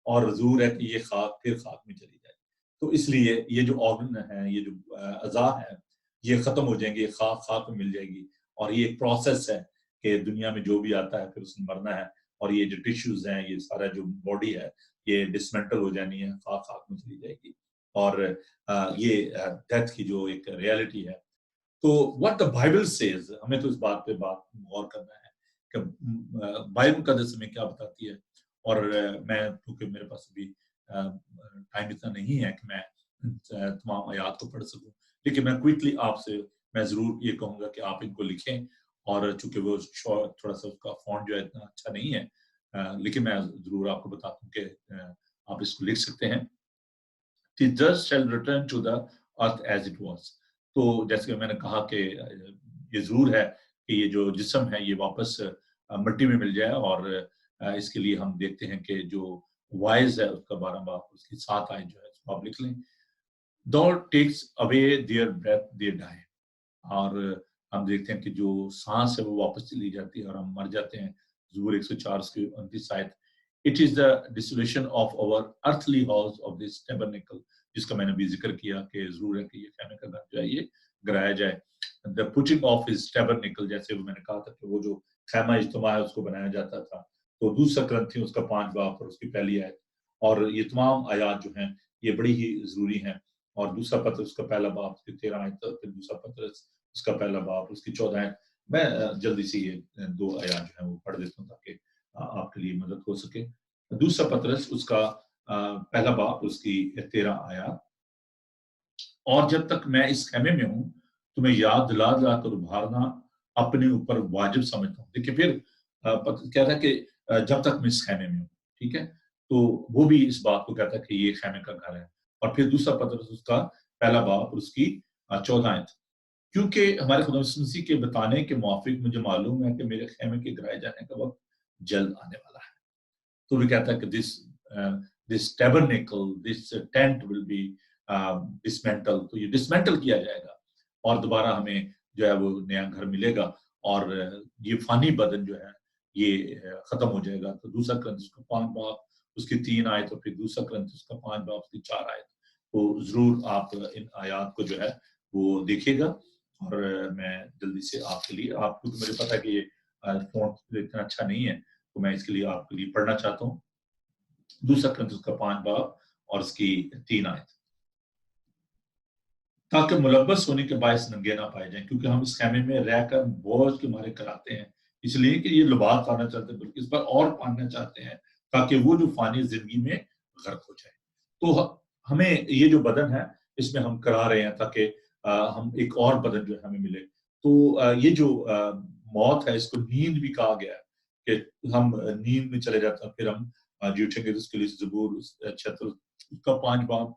اور ضرور ہے کہ یہ خاک پھر خاک میں چلی جائے. تو اس لیے یہ جو آرگن ہیں, یہ جو اعضاء ہیں, یہ ختم ہو جائیں گے, خاک میں مل جائے گی. اور یہ ایک پروسیس ہے کہ دنیا میں جو بھی آتا ہے پھر اس نے مرنا ہے. اور یہ جو ٹیشوز ہیں, یہ سارا جو باڈی ہے, یہ ڈسمنٹل ہو جانی ہے, خاک میں چلی جائے گی. اور یہ ڈیتھ کی جو ایک ریالٹی ہے. تو what the Bible says, ہمیں تو اس بات پہ غور کرنا ہے کہ بائبل مقدس ہمیں کیا بتاتی ہے. اور میں کیونکہ میرے پاس ابھی ٹائم اتنا نہیں ہے کہ میں تمام آیات کو پڑھ سکوں, لیکن میں کوئکلی آپ سے میں ضرور یہ کہوں گا کہ آپ ان کو لکھیں. اور چونکہ وہ تھوڑا سا اس کا فونٹ جو ہے اتنا اچھا نہیں ہے, لیکن میں ضرور آپ کو بتاتا ہوں کہ آپ اس کو لکھ سکتے ہیں. The dust shall return to the earth as it was. تو جیسے کہ میں نے کہا کہ یہ ضرور ہے کہ یہ جو جسم ہے یہ واپس مٹی میں مل جائے, اور اس کے لیے ہم دیکھتے ہیں کہ جو وائز ہے اس کا 12 باب اس کی 7 آیت جو ہے اس کو آپ لکھ لیں. God takes away their breath, they die. اور ہم دیکھتے ہیں کہ جو سانس ہے وہ واپس چلی جاتی ہے اور ہم مر جاتے ہیں. زبور 104 اس کی 29 آیت. It is the dissolution of our earthly house of this tabernacle, جس کا میں نے بھی ذکر کیا کہ ضرور ہے کہ یہ خیمے کا گھر جو ہے یہ گرایا جائے. The putting of his tabernacle, جیسے میں نے کہا تھا کہ وہ جو خیمہ اجتماع ہے اس کو بنایا جاتا تھا, تو دوسرا کرنتھی اس کا 5 باب اور اس کی پہلی آیت, اور یہ تمام آیات جو ہیں یہ بڑی ہی ضروری ہیں. اور دوسرا پتر اس کا پہلا باب اس کی 13 آیت, پھر دوسرا پتر اس کا پہلا باب اس کی 14 آیت. میں جلدی سے یہ 2 آیات جو ہیں وہ پڑھ دیتا ہوں تاکہ آپ کے لیے مدد ہو سکے. دوسرا پترس اس کا پہلا باب اس کی 13 آیات. اور جب تک میں اس خیمے میں ہوں تمہیں یاد دلا دلا کر ابھارنا اپنے اوپر واجب سمجھتا ہوں. دیکھیے پھر کہتا ہے کہ جب تک میں اس خیمے میں ہوں, ٹھیک ہے, تو وہ بھی اس بات کو کہتا ہے کہ یہ خیمے کا گھر ہے. اور پھر دوسرا پترس اس کا پہلا باب اس کی 14 آیت. کیونکہ ہمارے خدا یسوع مسیح کے بتانے کے موافق مجھے معلوم ہے کہ میرے خیمے کے گرائے جانے کا وقت جلد آنے والا ہے. تو وہ کہتا ہے کہ this tabernacle, this tent will be dismantled. تو یہ ڈسمینٹل کیا جائے گا اور دوبارہ ہمیں جو ہے وہ نیا گھر ملے گا, اور یہ فانی بدن جو ہے یہ ختم ہو جائے گا. تو دوسرا کرنتھی اس کا 5 باب اس کی 3 آیت, اور پھر دوسرا کرنتھی اس کا 5 باب اس کی 4 آیت. تو ضرور آپ ان آیات کو جو ہے وہ دیکھیے گا. اور میں جلدی سے آپ کے لیے, آپ کو مجھے پتا ہے کہ یہ فون اتنا اچھا نہیں ہے, تو میں اس کے لیے آپ کے لیے پڑھنا چاہتا ہوں. دوسرا کرنتھی اس کا 5 باب اور اس کی 3 آیت. تاکہ ملبس ہونے کے باعث ننگے نہ پائے جائیں, کیونکہ ہم اس خیمے میں رہ کر بوجھ کے مارے کراتے ہیں, اس لیے کہ یہ لباس پانا چاہتے ہیں بلکہ اس پر اور پانا چاہتے ہیں تاکہ وہ جو فانی زندگی میں غرق ہو جائے. تو ہمیں یہ جو بدن ہے اس میں ہم کرا رہے ہیں تاکہ ہم ایک اور بدن جو ہے ہمیں ملے. تو یہ جو موت ہے اس کو نیند بھی کہا گیا ہے کہ ہم نیند میں چلے جاتے ہیں, پھر ہم جی اٹھیں گے. اس کے لیے زبور 76 اس کا 5 باب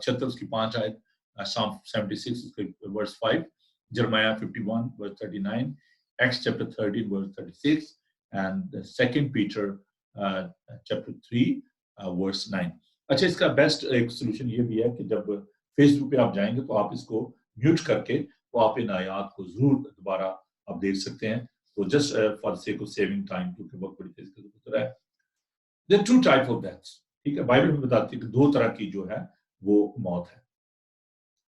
76 اس کی 5 آیت, Psalm 76 verse 5, Jeremiah 51 verse 39, Acts chapter 13 verse 36, and 2 Peter chapter 3 verse 9. اچھا, اس کا بیسٹ ایک سولوشن یہ بھی ہے کہ جب فیس بک پہ آپ جائیں گے تو آپ اس کو میوٹ کر کے تو آپ ان آیات کو ضرور دوبارہ آپ دیکھ سکتے ہیں. تو just for sake of saving time, کیونکہ وقت بڑی تیزی سے گزر رہا ہے. There are 2 types of deaths, ٹھیک ہے. بائبل میں بتاتی ہے کہ 2 طرح کی جو ہے وہ موت ہے.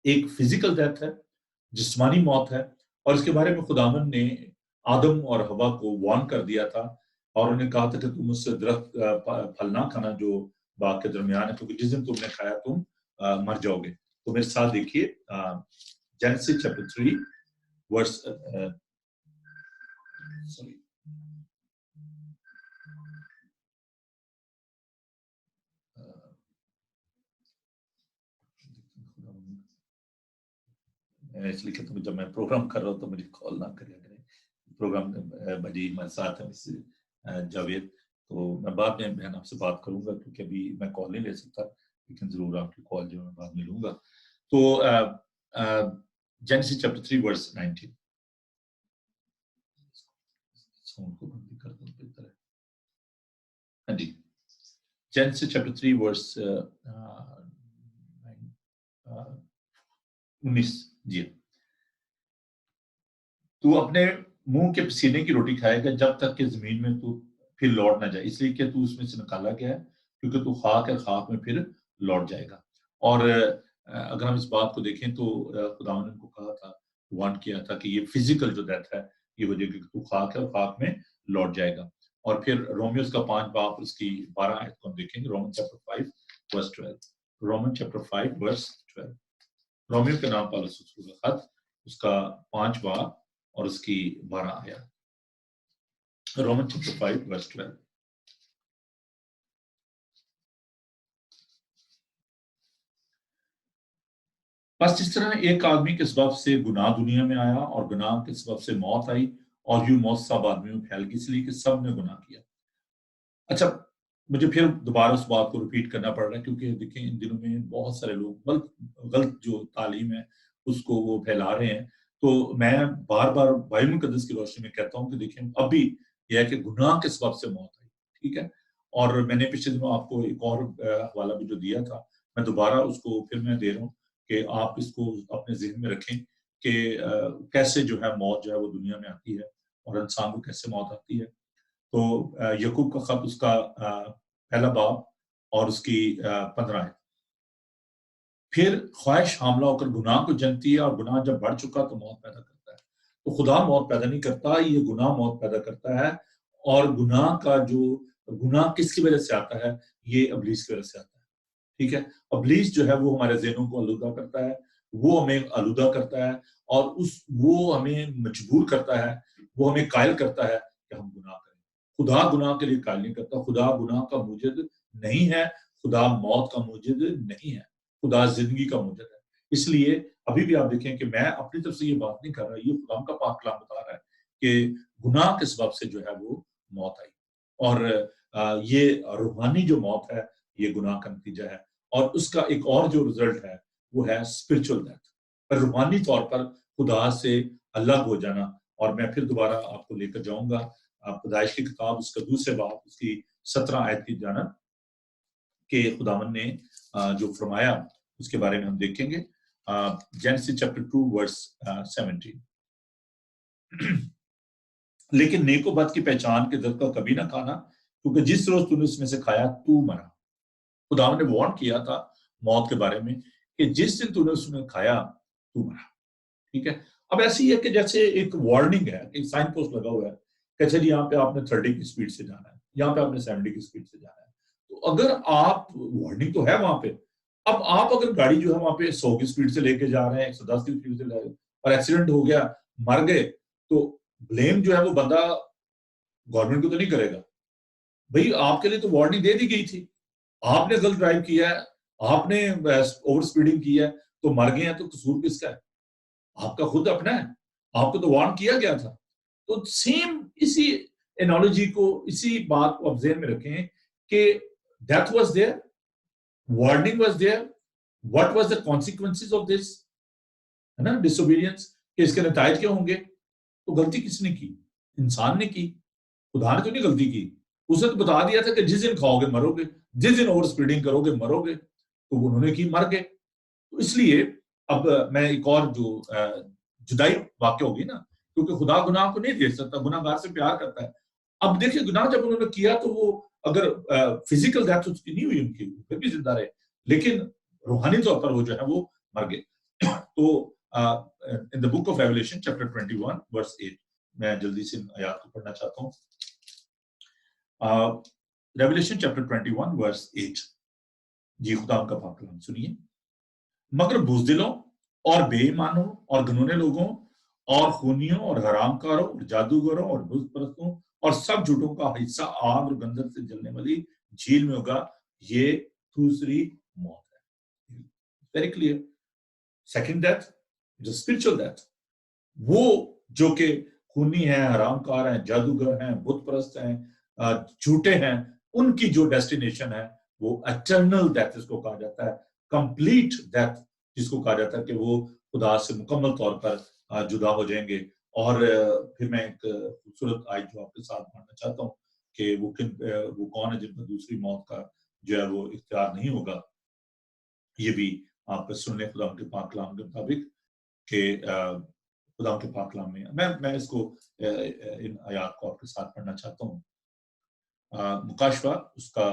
ایک فزیکل ڈیتھ ہے, جسمانی موت ہے, اور اس کے بارے میں خداوند نے آدم اور حوا کو وارن کر دیا تھا, اور انہیں کہا تھا کہ تم اس سے درخت پھل نہ کھانا جو باغ کے درمیان ہے, کیونکہ جس دن تم نے کھایا تم مر جاؤ گے. تو میرے ساتھ دیکھیے جینیسس چیپٹر 3 ورس اس لیے کہ جب میں پروگرام کر رہا ہوں تو مجھے کال نہ کریا کریں. پروگرام بجی ہمارے ساتھ ہے جاوید, تو میں بعد میں بہن آپ سے بات کروں گا کیونکہ ابھی میں کال نہیں لے سکتا, لیکن ضرور آپ کی کال جو میں بعد میں لوں گا. تو جینیسس چیپٹر 3 ورس 19, ساؤنڈ کو بند کر دوں بہتر ہے. ہاں جی, جینیسس چیپٹر 3 ورس 19, جی. تو اپنے منہ کے پسینے کی روٹی کھائے گا جب تک کہ زمین میں تو پھر لوٹ نہ جائے, اس لیے کہ تو اس میں سے نکالا گیا ہے, کیونکہ تو خاک ہے, خاک میں پھر لوٹ جائے گا. اور اگر ہم اس بات کو دیکھیں تو خداوند نے کو کہا تھا, وارن کیا تھا کہ یہ فزیکل جو ڈیتھ ہے یہ ہو جائے گی, کہ تو خاک ہے اور خاک میں لوٹ جائے گا. اور پھر رومیوز کا 5 باب اس کی 12 آیت کو ہم دیکھیں گے. رومن چیپٹر 5 ورس 12, رومن چیپٹر 5 ورس 12. رومیو کے نام پالوس رسول کا خط اس کا 5 باب اور اس کی 12 آیات. رومن چیپٹر 5 ورس 12. بس اس طرح ایک آدمی کے سبب سے گناہ دنیا میں آیا, اور گناہ کے سبب سے موت آئی, اور یوں موت سب آدمیوں میں پھیل گئی, اس لیے کہ سب نے گناہ کیا. اچھا مجھے پھر دوبارہ اس بات کو ریپیٹ کرنا پڑ رہا ہے کیونکہ دیکھیں ان دنوں میں بہت سارے لوگ غلط جو تعلیم ہے اس کو وہ پھیلا رہے ہیں. تو میں بار بار بائبل مقدس کی روشنی میں کہتا ہوں کہ دیکھیں ابھی یہ ہے کہ گناہ کے سبب سے موت آئی, ٹھیک ہے. اور میں نے پچھلے دنوں آپ کو ایک اور حوالہ بھی جو دیا تھا, میں دوبارہ اس کو پھر میں دے رہا ہوں کہ آپ اس کو اپنے ذہن میں رکھیں کہ کیسے جو ہے موت جو ہے وہ دنیا میں آتی ہے اور انسان کو کیسے موت آتی ہے. تو یعقوب کا خط اس کا پہلا باب اور اس کی 15 ہے. پھر خواہش حاملہ ہو کر گناہ کو جنتی ہے اور گناہ جب بڑھ چکا تو موت پیدا کرتا ہے. تو خدا موت پیدا نہیں کرتا, یہ گناہ موت پیدا کرتا ہے. اور گناہ کا جو گناہ کس کی وجہ سے آتا ہے, یہ ابلیس کی وجہ سے آتا ہے, ٹھیک ہے. ابلیس جو ہے وہ ہمارے ذہنوں کو آلودہ کرتا ہے, وہ ہمیں آلودہ کرتا ہے اور وہ ہمیں مجبور کرتا ہے, وہ ہمیں قائل کرتا ہے کہ ہم گناہ کریں. خدا گناہ کے لیے قائل نہیں کرتا, خدا گناہ کا موجد نہیں ہے, خدا موت کا موجد نہیں ہے, خدا زندگی کا موجد ہے. اس لیے ابھی بھی آپ دیکھیں کہ میں اپنی طرف سے یہ بات نہیں کر رہا, یہ خدا کا پاک کلام بتا رہا ہے کہ گناہ کے سبب سے جو ہے وہ موت آئی. اور یہ روحانی جو موت ہے یہ گناہ کا نتیجہ ہے. اور اس کا ایک اور جو رزلٹ ہے وہ ہے اسپرچل ڈیتھ, پر روحانی طور پر خدا سے الگ ہو جانا. اور میں پھر دوبارہ آپ کو لے کر جاؤں گا پیدائش کی کتاب اس کا دوسرے باب اس کی 17 آیت کی جانب کہ خداوند نے جو فرمایا اس کے بارے میں ہم دیکھیں گے. جینیسس چیپٹر 2 ورس 17. لیکن نیک و بد کی پہچان کے درخت کا کبھی نہ کھانا, کیونکہ جس روز تو نے اس میں سے کھایا تو مرا. خداوند نے وارن کیا تھا موت کے بارے میں کہ جس دن تو نے اس میں کھایا تو مرا, ٹھیک ہے. اب ایسی ہے کہ جیسے ایک وارننگ ہے, ایک سائن پوسٹ لگا ہوا ہے کہ اچھا جی یہاں پہ آپ نے 30 کی سپیڈ سے جانا ہے, یہاں پہ آپ نے 70 کی سپیڈ سے جانا ہے. تو اگر آپ وارننگ تو ہے وہاں پہ, اب آپ اگر گاڑی جو ہے وہاں پہ 100 کی سپیڈ سے لے کے جا رہے ہیں, 110 کی سپیڈ سے لے رہے ہیں اور ایکسیڈنٹ ہو گیا, مر گئے, تو بلیم جو ہے وہ بندہ گورنمنٹ کو تو نہیں کرے گا. بھئی آپ کے لیے تو وارننگ دے دی گئی تھی, آپ نے غلط ڈرائیو کیا ہے, آپ نے اوور سپیڈنگ کی ہے تو مر گئے ہیں, تو قصور کس کا ہے؟ آپ کا خود اپنا ہے, آپ کو تو وارن کیا گیا تھا. تو سیم اسی انالوجی کو, اسی بات کو آپ ذہن میں رکھیں کہ death was there, warning was there, what was the consequences of this, ہے نا, ڈس اوبیڈینس, کہ اس کے نتائج کیا ہوں گے. تو غلطی کس نے کی؟ انسان نے کی, خدا نے تو نہیں غلطی کی. اس نے تو بتا دیا تھا کہ جس دن کھاؤ گے مرو گے, جس دن اوور سپیڈنگ کرو گے مرو گے, تو انہوں نے کی, مر گئے. تو اس لیے اب میں ایک اور جو جدائی واقع ہوگی نا, کیونکہ خدا گناہ کو نہیں دیکھ سکتا, گناہ گار سے پیار کرتا ہے. اب دیکھیں گناہ جب انہوں نے کیا تو وہ اگر فزیکل ڈیتھ اس کی نہیں ہوئی ان کی, پھر بھی زندہ رہے, لیکن روحانی طور پر وہ جو ہے وہ مر گئے. تو in the book of Revelation chapter 21 verse 8, میں جلدی سے آیات کو پڑھنا چاہتا ہوں. Revelation chapter 21 verse 8, جی خدا کا پاک کلام سنیے. مگر بزدلوں اور بے ایمانوں اور گنونے لوگوں اور خونیوں اور حرام کاروں اور جادوگروں اور بت پرستوں اور سب جھوٹوں کا حصہ آگ اور گندھک سے جلنے والی جھیل میں ہوگا, یہ دوسری موت ہے. Very clear. سیکنڈ ڈیتھ جو اسپرچل ڈیتھ, وہ جو کہ خونی ہیں, حرام کار ہیں, جادوگر ہیں, بت پرست ہیں, جھوٹے ہیں, ان کی جو ڈیسٹینیشن ہے وہ ایٹرنل ڈیتھ اس کو کہا جاتا ہے, کمپلیٹ ڈیتھ جس کو کہا جاتا ہے کہ وہ خدا سے مکمل طور پر جدا ہو جائیں گے. اور پھر میں ایک خوبصورت آیت جو آپ کے ساتھ پڑھنا چاہتا ہوں کہ وہ کون ہے جن پر دوسری موت کا جو ہے وہ اختیار نہیں ہوگا. یہ بھی آپ سن لیں خدا کے پاک کلام کے مطابق کہ خدا کے پاک کلام میں میں اس کو ان آیات کو آپ کے ساتھ پڑھنا چاہتا ہوں. مکاشفہ اس کا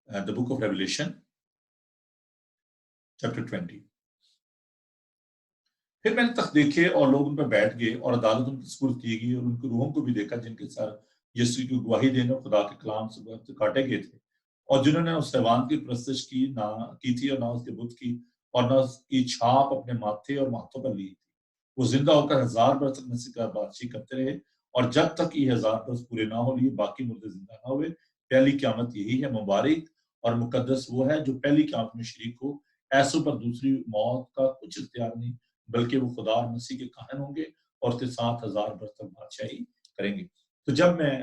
the book of Revelation chapter 20. پھر میں نے تخت دیکھے اور لوگ ان پر بیٹھ گئے اور عدالت ان کی سپرد کی گئی, اور ان کی روحوں کو بھی دیکھا جن کے سر یسوع کی گواہی دینے اور خدا کے کلام سے کاٹے گئے تھے, اور جنہوں نے اس حیوان کی پرستش کی تھی اور نہ اس کے بت کی, اور نہ اس کی چھاپ اپنے ماتھے اور ماتھوں پر لی تھی. وہ زندہ ہو کر 1000 برس تک مسیح کا بادشاہی کرتے رہے, اور جب تک یہ 1000 برس پورے نہ ہو لیے باقی مردے زندہ نہ ہوئے. پہلی قیامت یہی ہے. مبارک اور مقدس وہ ہے جو پہلی قیامت میں شریک ہو. ایسوں پر دوسری موت کا کچھ اختیار نہیں, بلکہ وہ خدا اور مسیح کے کاہن ہوں گے اور اس کے ساتھ 1000 برس تک بادشاہی کریں گے. تو جب میں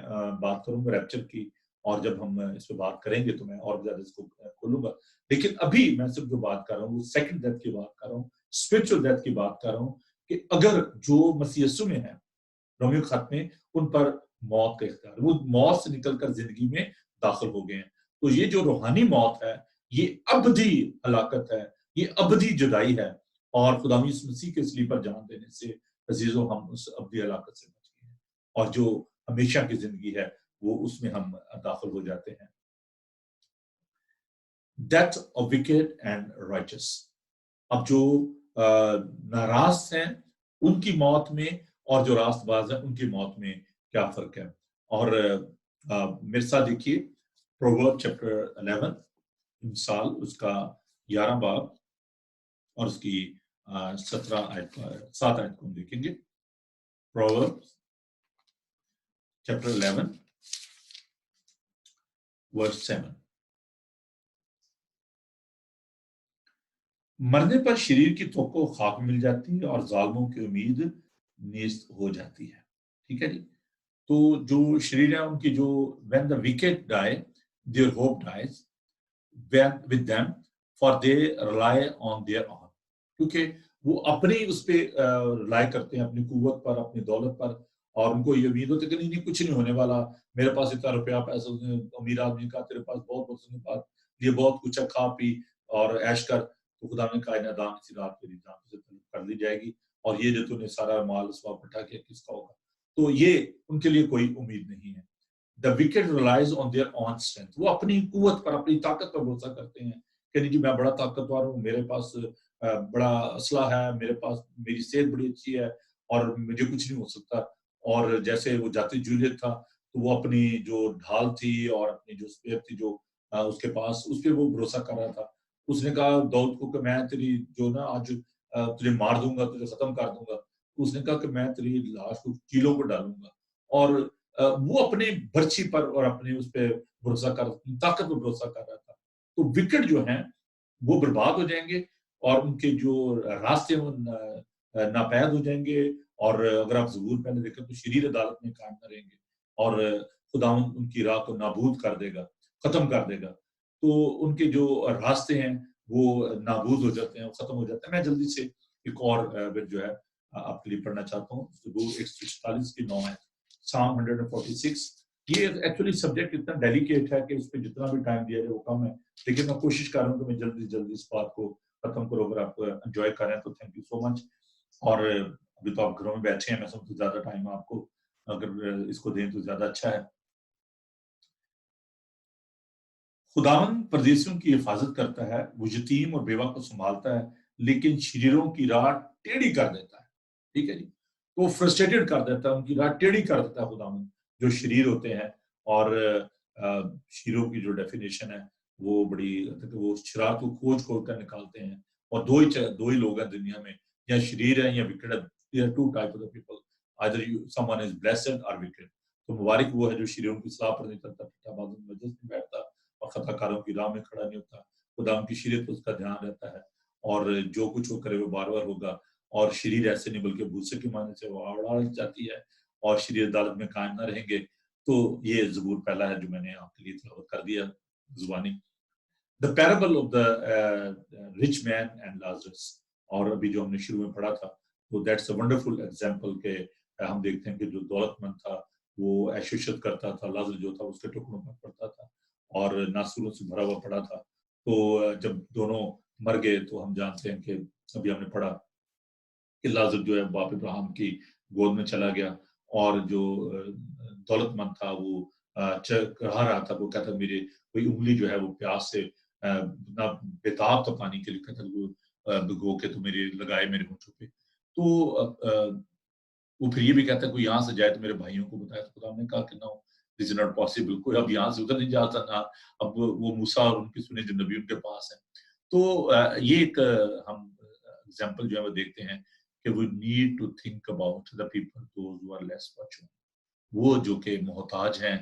بات کروں گا ریپچر کی اور جب ہم اس پہ بات کریں گے تو میں اور زیادہ اس کو کھولوں گا، لیکن ابھی میں صرف جو بات کر رہا ہوں وہ سیکنڈ ڈیتھ کی بات کر رہا ہوں، اسپرچل ڈیتھ کی بات کر رہا ہوں، کہ اگر جو مسیح یسوع میں ہے، رومیو خط میں، ان پر موت کا اختیار، وہ موت سے نکل کر زندگی میں داخل ہو گئے ہیں. تو یہ جو روحانی موت ہے یہ ابدی ہلاکت ہے، یہ ابدی جدائی ہے، اور خدا یسوع مسیح کے صلیب پر جان دینے سے عزیزوں ہم اس ابدی ہلاکت سے بچ گئے ہیں، اور جو ہمیشہ کی زندگی ہے وہ اس میں ہم داخل ہو جاتے ہیں. Death of worked and رائچس. اب جو ناراض ہیں ان کی موت میں اور جو راست باز ہیں ان کی موت میں کیا فرق ہے؟ اور میرے ساتھ دیکھیے پروورب چیپٹر 11 مثال اس کا 11 باب اور اس کی 7 آیت کو ہم دیکھیں گے. پروورب چیپٹر 11 ورس 7. مرنے پر شریر کی توقع خاک مل جاتی ہے اور ظالموں کی امید نیست ہو جاتی ہے. ٹھیک ہے جی. تو جو شریر ہے ان کی جو when the wicked die their hope dies with them for they rely on their own. کیونکہ وہ اپنی اس پہ رلائی کرتے ہیں، اپنی قوت پر، اپنی دولت پر، اور ان کو یہ امید ہوتی ہے کہ نہیں کچھ نہیں ہونے والا، میرے پاس اتنا روپیہ پیسہ. امیر آدمی کا تیرے پاس بہت یہ بہت کچھ ہے، کھا پی اور عیش کر. تو خدا نے کہا نادان اسی رات تیری جان سے کر لی جائے گی، اور یہ جو تو نے سارا مال اس وقت اٹھا کیا کس کا ہوگا. تو یہ ان کے لیے کوئی امید نہیں ہے. The wicked relies on their own strength. وہ اپنی قوت پر، اپنی طاقت پر بھروسہ کرتے ہیں کہ نہیں جی میں بڑا طاقتور ہوں، میرے پاس بڑا اسلحہ ہے، میرے پاس میری صحت بڑی اچھی ہے اور مجھے کچھ نہیں ہو سکتا. اور جیسے وہ جاتی جولیٹ تھا تو وہ اپنی جو ڈھال تھی اور اپنی جو اسپیئر تھی جو اس کے پاس، اس پہ وہ بھروسہ کر رہا تھا. اس نے کہا داؤد کو کہ میں تیری جو نا آج تجھے مار دوں گا، تجھے ختم کر دوں گا. تو اس نے کہا کہ میں تیری لاش کو کیلوں کو ڈالوں گا. اور وہ اپنے برچی پر اور اپنے اس پہ بھروسہ کر، طاقت پر بھروسہ کر رہا تھا. تو وکٹ جو ہیں وہ برباد ہو جائیں گے اور ان کے جو راستے وہ ناپید ہو جائیں گے. اور اگر آپ ظہور پہلے دیکھیں تو شریر عدالت میں قائم نہ رہیں گے اور خداوند ان کی راہ کو نابود کر دے گا، ختم کر دے گا. تو ان کے جو راستے ہیں وہ نابود ہو جاتے ہیں، ختم ہو جاتے ہیں. میں جلدی سے ایک اور جو ہے آپ کے لیے پڑھنا چاہتا ہوں. ظہور 146 کی 9 ہے، Psalm 146. یہ ایکچولی سبجیکٹ اتنا ڈیلیکیٹ ہے کہ اس پہ جتنا بھی ٹائم دیا جائے وہ کم ہے، لیکن میں کوشش کر رہا ہوں کہ میں جلدی اس بات کو ختم کروں. اگر آپ انجوائے کریں تو تھینک یو سو مچ. اور ابھی تو آپ گھروں میں بیٹھے ہیں، میں سب سے زیادہ ٹائم آپ کو اگر اس کو دیں تو زیادہ اچھا ہے. خداوند پردیسیوں کی حفاظت کرتا ہے، وہ یتیم اور بیوہ کو سنبھالتا ہے، لیکن شریروں کی راہ ٹیڑھی کر دیتا ہے. ٹھیک ہے جی. تو فرسٹریٹڈ کر دیتا ہے، ان کی راہ ٹیڑھی کر دیتا ہے خداوند جو شریر ہوتے ہیں. اور شریروں کی جو ڈیفینیشن ہے وہ بڑی، وہ شرارت کو کھوج کر نکالتے ہیں. اور دو ہی لوگ ہیں دنیا میں، یا شریر ہیں یا وکٹ ہے. There are two types of people. Either someone is blessed or wicked. تو مبارک وہ ہے جو شریروں کی اصلاح پر نہیں کرتا، مجلس میں بیٹھتا اور خطا کاروں کی راہ میں کھڑا نہیں ہوتا. خدا ان کی شریعت پر اس کا دھیان رہتا ہے، اور جو کچھ وہ کرے وہ بار بار ہوگا. اور شریر ایسے نہیں بلکہ بھوسے کے معنی سے وہ اڑا جاتی ہے، اور شریر عدالت میں قائم نہ رہیں گے. تو یہ زبور پہلا ہے جو میں نے آپ کے لیے تلاوت کر دیا زبانی. The parable of the rich man and Lazarus. اور ابھی جو ہم نے شروع میں پڑھا تھا تو that's a wonderful example کہ ہم دیکھتے ہیں کہ جو دولت مند تھا وہ عیش و عشرت کرتا تھا، لازر جو تھا اس کے ٹکڑوں پر پڑتا تھا اور ناسوروں سے بھرا ہوا پڑا تھا. تو جب دونوں مر گئے تو ہم جانتے ہیں کہ ابھی ہم نے پڑھا کہ لازر جو ہے باپ ابراہیم کی گود میں چلا گیا، اور جو دولت مند تھا وہ رہا رہا تھا. وہ کہتا میری کوئی انگلی جو ہے وہ پیاس سے نہ بےتاب تو پانی کے لیے کہتا بھگو کے تو میری لگائے میرے ہونٹوں پہ. تو وہ پھر یہ بھی کہتا ہے کوئی یہاں سے جائے تو میرے بھائیوں کو بتایا. تو خدا نے کہا کہ نو دس از ناٹ پاسبل، کوئی اب یہاں سے ادھر نہیں جاتا نا. اب وہ موسیٰ اور ان کی سنے جو نبی ان کے پاس ہیں. تو یہ ایک ہم ایگزامپل جو ہے وہ دیکھتے ہیں کہ we need to think about the people those who are less fortunate. وہ جو کہ محتاج ہیں،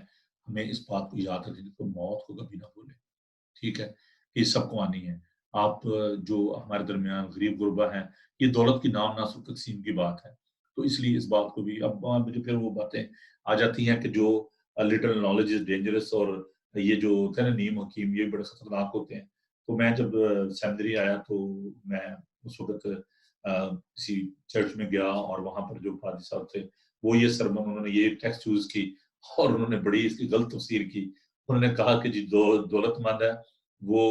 ہمیں اس بات کو یاد رکھیں کہ موت کو کبھی نہ بھولیں. ٹھیک ہے، یہ سب کو آنی ہے. آپ جو ہمارے درمیان غریب غربا ہیں، یہ دولت کی نام ناسب تقسیم کی بات ہے. تو تو اس لیے اس بات کو بھی اب مجھے پھر وہ باتیں آ جاتی ہیں کہ جو لٹل نالج از ڈینجرس، اور یہ جو ہوتے ہیں نا نیم حکیم، یہ بڑے خطرناک ہوتے ہیں. تو میں جب سیمنری آیا تو میں اس وقت کسی چرچ میں گیا، اور وہاں پر جو پادری صاحب تھے وہ یہ سرمن انہوں نے یہ ٹیکسٹ یوز کی، اور انہوں نے بڑی اس کی غلط تفسیر کی. انہوں نے کہا کہ جی دولت مند ہے وہ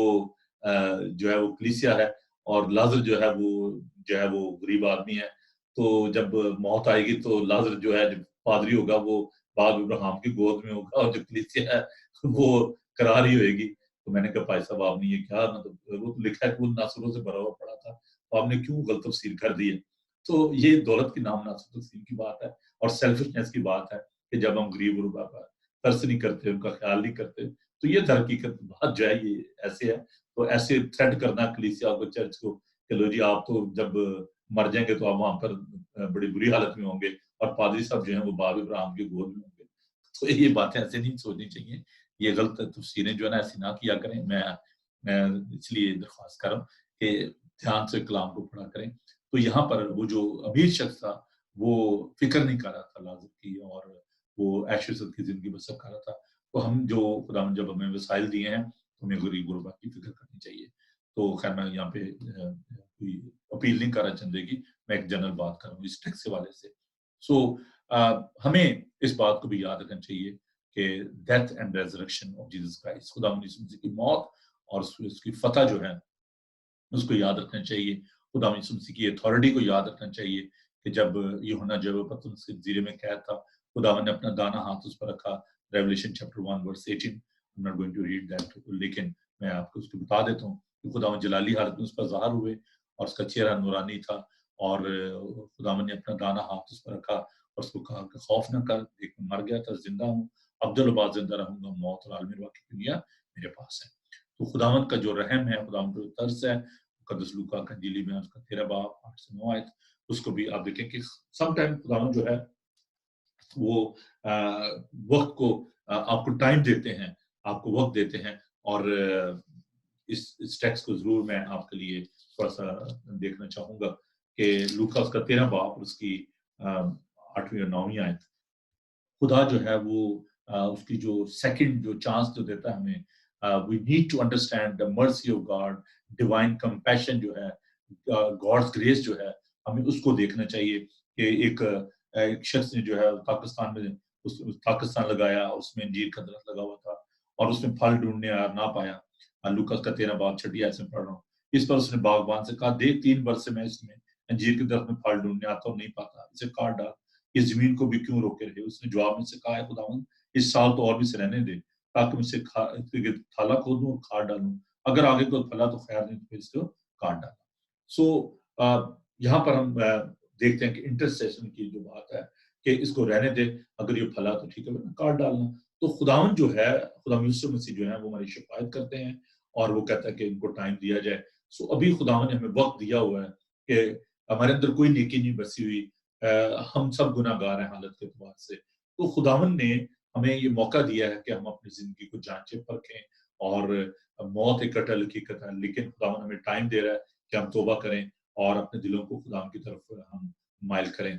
جو ہے وہ کلیسیا ہے، اور لازر جو ہے وہ غریب آدمی ہے. تو جب موت آئے گی تو لازر جو ہے جب پادری ہوگا وہ باپ ابراہیم کی گود میں ہوگا، اور جو کلیسیا ہے وہ قرار ہی ہوئے گی. تو میں نے کہا بھائی صاحب آپ نے یہ کیا مطلب، وہ تو لکھا ہے کہ وہ ناصروں سے بھرا ہوا پڑا تھا، تو آپ نے کیوں غلط تفسیر کر دی ہے. تو یہ دولت کے نام ناصر تقسیم کی بات ہے، اور سیلفشنس کی بات ہے کہ جب ہم غریب غربا پر ترس نہیں کرتے، ان کا خیال نہیں کرتے، تو یہ در حقیقت بات جو ہے یہ ایسے ہے. تو ایسے تھریٹ کرنا کلیسیا کو، چرچ کو کہ لو جی آپ تو جب مر جائیں گے تو آپ وہاں پر بڑی بری حالت میں ہوں گے، اور پادری صاحب جو ہیں وہ باپ ابراہیم کی گود میں ہوں گے. تو یہ باتیں ایسے نہیں سوچنی چاہیے، یہ غلط تفسیریں جو ہے نا ایسی نہ کیا کریں. میں اس لیے درخواست کر رہا ہوں کہ دھیان سے کلام کو پڑھا کریں. تو یہاں پر وہ جو امیر شخص تھا وہ فکر نہیں کر رہا تھا لازر کی، اور وہ عیش و عشرت کی زندگی بسر کر رہا تھا. تو ہم جو خدا نے جب ہمیں وسائل دیے ہیں تو ہمیں غریب غربا کی فکر کرنی چاہیے. تو خیر میں یہاں پہ کوئی اپیل نہیں کر رہا چندے کی، میں ایک جنرل بات کر رہا ہوں اس ٹیکس کے والے سے. سو ہمیں اس بات کو بھی یاد رکھنا چاہیے کہ death and resurrection of Jesus Christ, خدا یسوع مسیح کی موت اور اس کی فتح جو ہے اس کو یاد رکھنا چاہیے. خدا یسوع مسیح کی اتھارٹی کو یاد رکھنا چاہیے کہ جب یوحنا جو پترس کے زیرے میں قید تھا، خدا نے اپنا دانا ہاتھ اس پر رکھا. Revelation chapter 1 verse 18. I'm not going to read that، لیکن میں آپ کو اس کو بتا دیتا ہوں کہ خدا جلالی حالت میں اس پر ظاہر ہوئے، اور اس کا چہرہ نورانی تھا، اور خدا نے اپنا دانا ہاتھ اس پر رکھا اور اس کو کہا کہ خوف نہ کر، ایک مر گیا تھا زندہ ہوں، عبدالآباد زندہ رہوں گا، موت اور عالم واقعی دنیا میرے پاس ہے. تو خداوند کا جو رحم ہے، خداوند کا جو طرز ہے، مقدس لوکا کا انجیلی میں اس کا 13 باب 8 سے 9 آیت، اس کو بھی آپ دیکھیں کہ سم ٹائم خداوند جو ہے وہ وقت کو آپ کو ٹائم دیتے ہیں، آپ کو وقت دیتے ہیں. اور اس ٹیکسٹ کو ضرور میں آپ کے لیے تھوڑا سا دیکھنا چاہوں گا کہ لوکا اس کا 13 باب اور اس کی 8ویں اور 9ویں آیت. خدا جو ہے وہ اس کی جو سیکنڈ جو چانس جو دیتا ہے ہمیں، we need to understand the mercy of God، divine compassion جو ہے، God's grace جو ہے، ہمیں اس کو دیکھنا چاہیے. کہ ایک شخص نے جو ہے پاکستان میں پاکستان لگایا، اس میں انجیر کا درخت لگا ہوا تھا، اور اس میں پھل ڈھونڈنے آیا، نہ پایا. لوکا کا 13 باب 6 آیت سے پڑھ رہا ہوں. اس پر اس نے باغبان سے کہا دیکھ 3 برس سے میں اس میں انجیر کے درخت میں پھل ڈھونڈنے آتا ہوں، نہیں پاتا، اسے کاٹ ڈال، اس زمین کو بھی کیوں روکے رہے. اس نے جواب میں سے کہا ہے خداوند اس سال تو اور بھی سے رہنے دے تاکہ میں اسے تھالا کھودوں اور کھاد ڈالوں، اگر آگے کوئی پھلا تو خیر نہیں، تو پھر اس کو کاٹ ڈالا. سو یہاں پر ہم دیکھتے ہیں کہ انٹرسیشن کی جو بات ہے کہ اس کو رہنے دے، اگر یہ پھلا تو ٹھیک ہے ورنہ کاٹ ڈالنا. تو خداوند جو ہے، خدا یسوع مسیح جو ہے وہ ہماری شفاعت کرتے ہیں، اور وہ کہتا ہے کہ ان کو ٹائم دیا جائے. سو ابھی خداوند نے ہمیں وقت دیا ہوا ہے کہ ہمارے اندر کوئی نیکی نہیں بسی ہوئی، ہم سب گناہ گار ہیں حالت کے اعتبار سے. تو خداوند نے ہمیں یہ موقع دیا ہے کہ ہم اپنی زندگی کو جانچیں پرکھیں، اور موت ایک اٹل حقیقت ہے، لیکن خداوند ہمیں ٹائم دے رہا ہے کہ ہم توبہ کریں اور اپنے دلوں کو خداوند کی طرف ہم مائل کریں.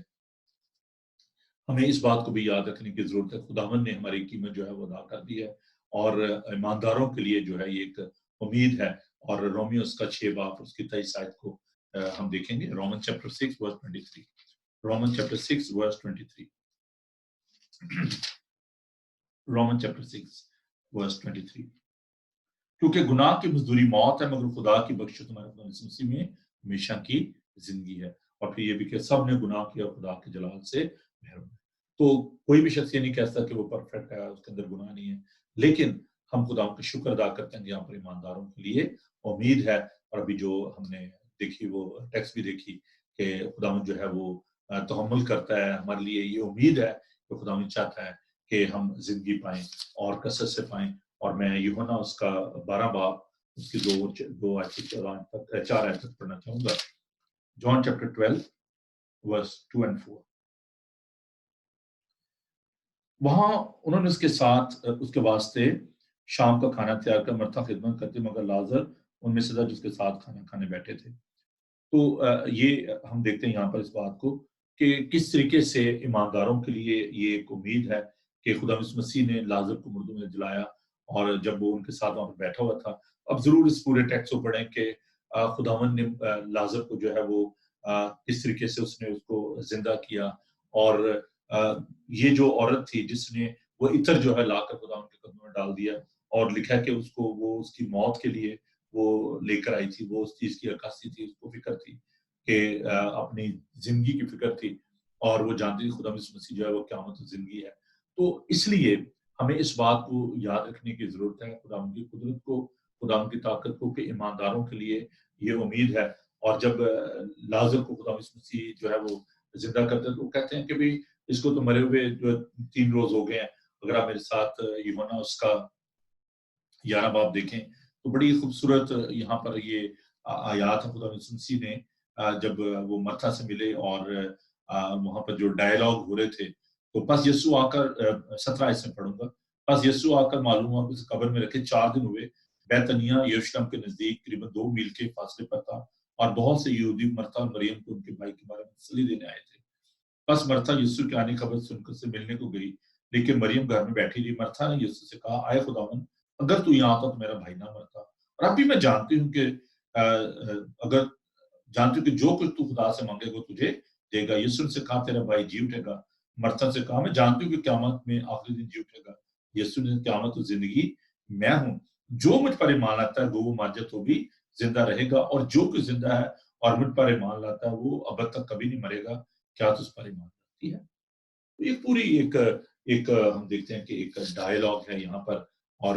ہمیں اس بات کو بھی یاد رکھنے کی ضرورت ہے خداوند نے ہماری قیمت جو ہے وہ ادا کر دی ہے، اور ایمانداروں کے لیے جو ہے یہ ایک امید ہے. اور رومیو اس کا 6 باب اس کی 23 آیت کو ہم دیکھیں گے. رومن چیپٹر 6 ورس 23. رومن چیپٹر 6 ورس 23. رومن چیپٹر 6 ورس 23. کیونکہ گناہ کی مزدوری موت ہے، مگر خدا کی بخشش تمہارے خدا یسوع مسیح میں ہمیشہ کی زندگی ہے. اور پھر یہ بھی کہ سب نے گناہ کیا خدا کے جلال سے محروم ہے. تو کوئی بھی شخص یہ نہیں کہہ سکتا کہ وہ پرفیکٹ ہے، اس کے اندر گناہ نہیں ہے، لیکن ہم خدا کا شکر ادا کرتے ہیں. یہاں پر ایمانداروں کے لیے امید ہے. اور ابھی جو ہم نے دیکھی وہ ٹیکسٹ بھی دیکھی کہ خدا جو ہے وہ تحمل کرتا ہے، ہمارے لیے یہ امید ہے کہ خدا چاہتا ہے کہ ہم زندگی پائیں اور کثرت سے پائیں. اور میں یوحنا اس کا 12 باب اس کی 2 آیت سے 4 آیت تک پڑھنا چاہوں گا. جان چیپٹر 12 ورس 2 and 4. وہاں انہوں نے اس کے ساتھ اس کے واسطے شام کا کھانا تیار کر مرتھا خدمت کرتے، مگر لازر ان میں سے تھا جس کے ساتھ کھانا کھانے بیٹھے تھے. تو یہ ہم دیکھتے ہیں یہاں پر اس بات کو کہ کس طریقے سے ایمانداروں کے لیے یہ ایک امید ہے کہ خدا یسوع مسیح نے لازر کو مردوں میں جلایا، اور جب وہ ان کے ساتھ وہاں پہ بیٹھا ہوا تھا. اب ضرور اس پورے ٹیکسٹ کو پڑھیں کہ خداوند نے لازر کو جو ہے وہ کس طریقے سے اس نے اس کو زندہ کیا، اور یہ جو عورت تھی جس نے وہ عطر جو ہے لا کر خداوند کے قدموں میں ڈال دیا، اور لکھا ہے کہ اس کو وہ اس کی موت کے لیے وہ لے کر آئی تھی، وہ اس چیز کی عکاسی تھی، اس کو فکر تھی کہ اپنی زندگی کی فکر تھی، اور وہ جانتی تھی خدا یسوع مسیح جو ہے وہ قیامت و زندگی ہے. تو اس لیے ہمیں اس بات کو یاد رکھنے کی ضرورت ہے، خدا کی قدرت کو، خدا کی طاقت کو، کہ ایمانداروں کے لیے یہ امید ہے. اور جب لازر کو خدا یسوع مسیح جو ہے وہ زندہ کرتے ہیں تو وہ کہتے ہیں کہ بھئی اس کو تو مرے ہوئے جو 3 روز ہو گئے ہیں. اگر آپ میرے ساتھ یوحنا اس کا 11 باب دیکھیں تو بڑی خوبصورت یہاں پر یہ آیات ہے. خدا یسوع مسیح نے جب وہ مرتھا سے ملے اور وہاں پر جو ڈائلاگ ہو رہے تھے، تو پس یسوع آ کر 17 اس میں پڑھوں گا. پس یسوع آ کر معلوم ہوا کہ اسے قبر میں رکھے 4 دن ہوئے. بیتنیہ یروشلم کے نزدیک قریباً 2 میل کے فاصلے پر تھا، اور بہت سے یہودی مرتھا اور مریم کو ان کے بھائی کے بارے میں تسلی دینے آئے تھے. پس مرتھا یسوع کی آنے کی خبر سن کر سے ملنے کو گئی، لیکن مریم گھر میں بیٹھی رہی. مرتھا نے یسوع سے کہا، آئے خداوند، اگر تو یہاں آتا تو میرا بھائی نہ مرتا. اور اب بھی میں جانتی ہوں کہ اگر جانتی ہوں کہ جو کچھ تو خدا سے مانگے گا تجھے دے گا. یسوع نے سے کہا، تیرا بھائی جی اٹھے گا. مرتھا سے کہا، میں جانتی ہوں کہ قیامت میں آخری دن جی اٹھے گا. یسوع نے، قیامت و زندگی میں ہوں، جو مجھ پر ایمان لاتا ہے وہ مر جائے تو بھی زندہ رہے گا، اور جو کچھ زندہ ہے اور مجھ پر ایمان لاتا ہے وہ ابد تک کبھی نہیں مرے گا. کیا تو اس پر ایمان لاتی ہے؟ یہ پوری ایک ہم دیکھتے ہیں کہ ایک ڈائلاگ ہے یہاں پر. اور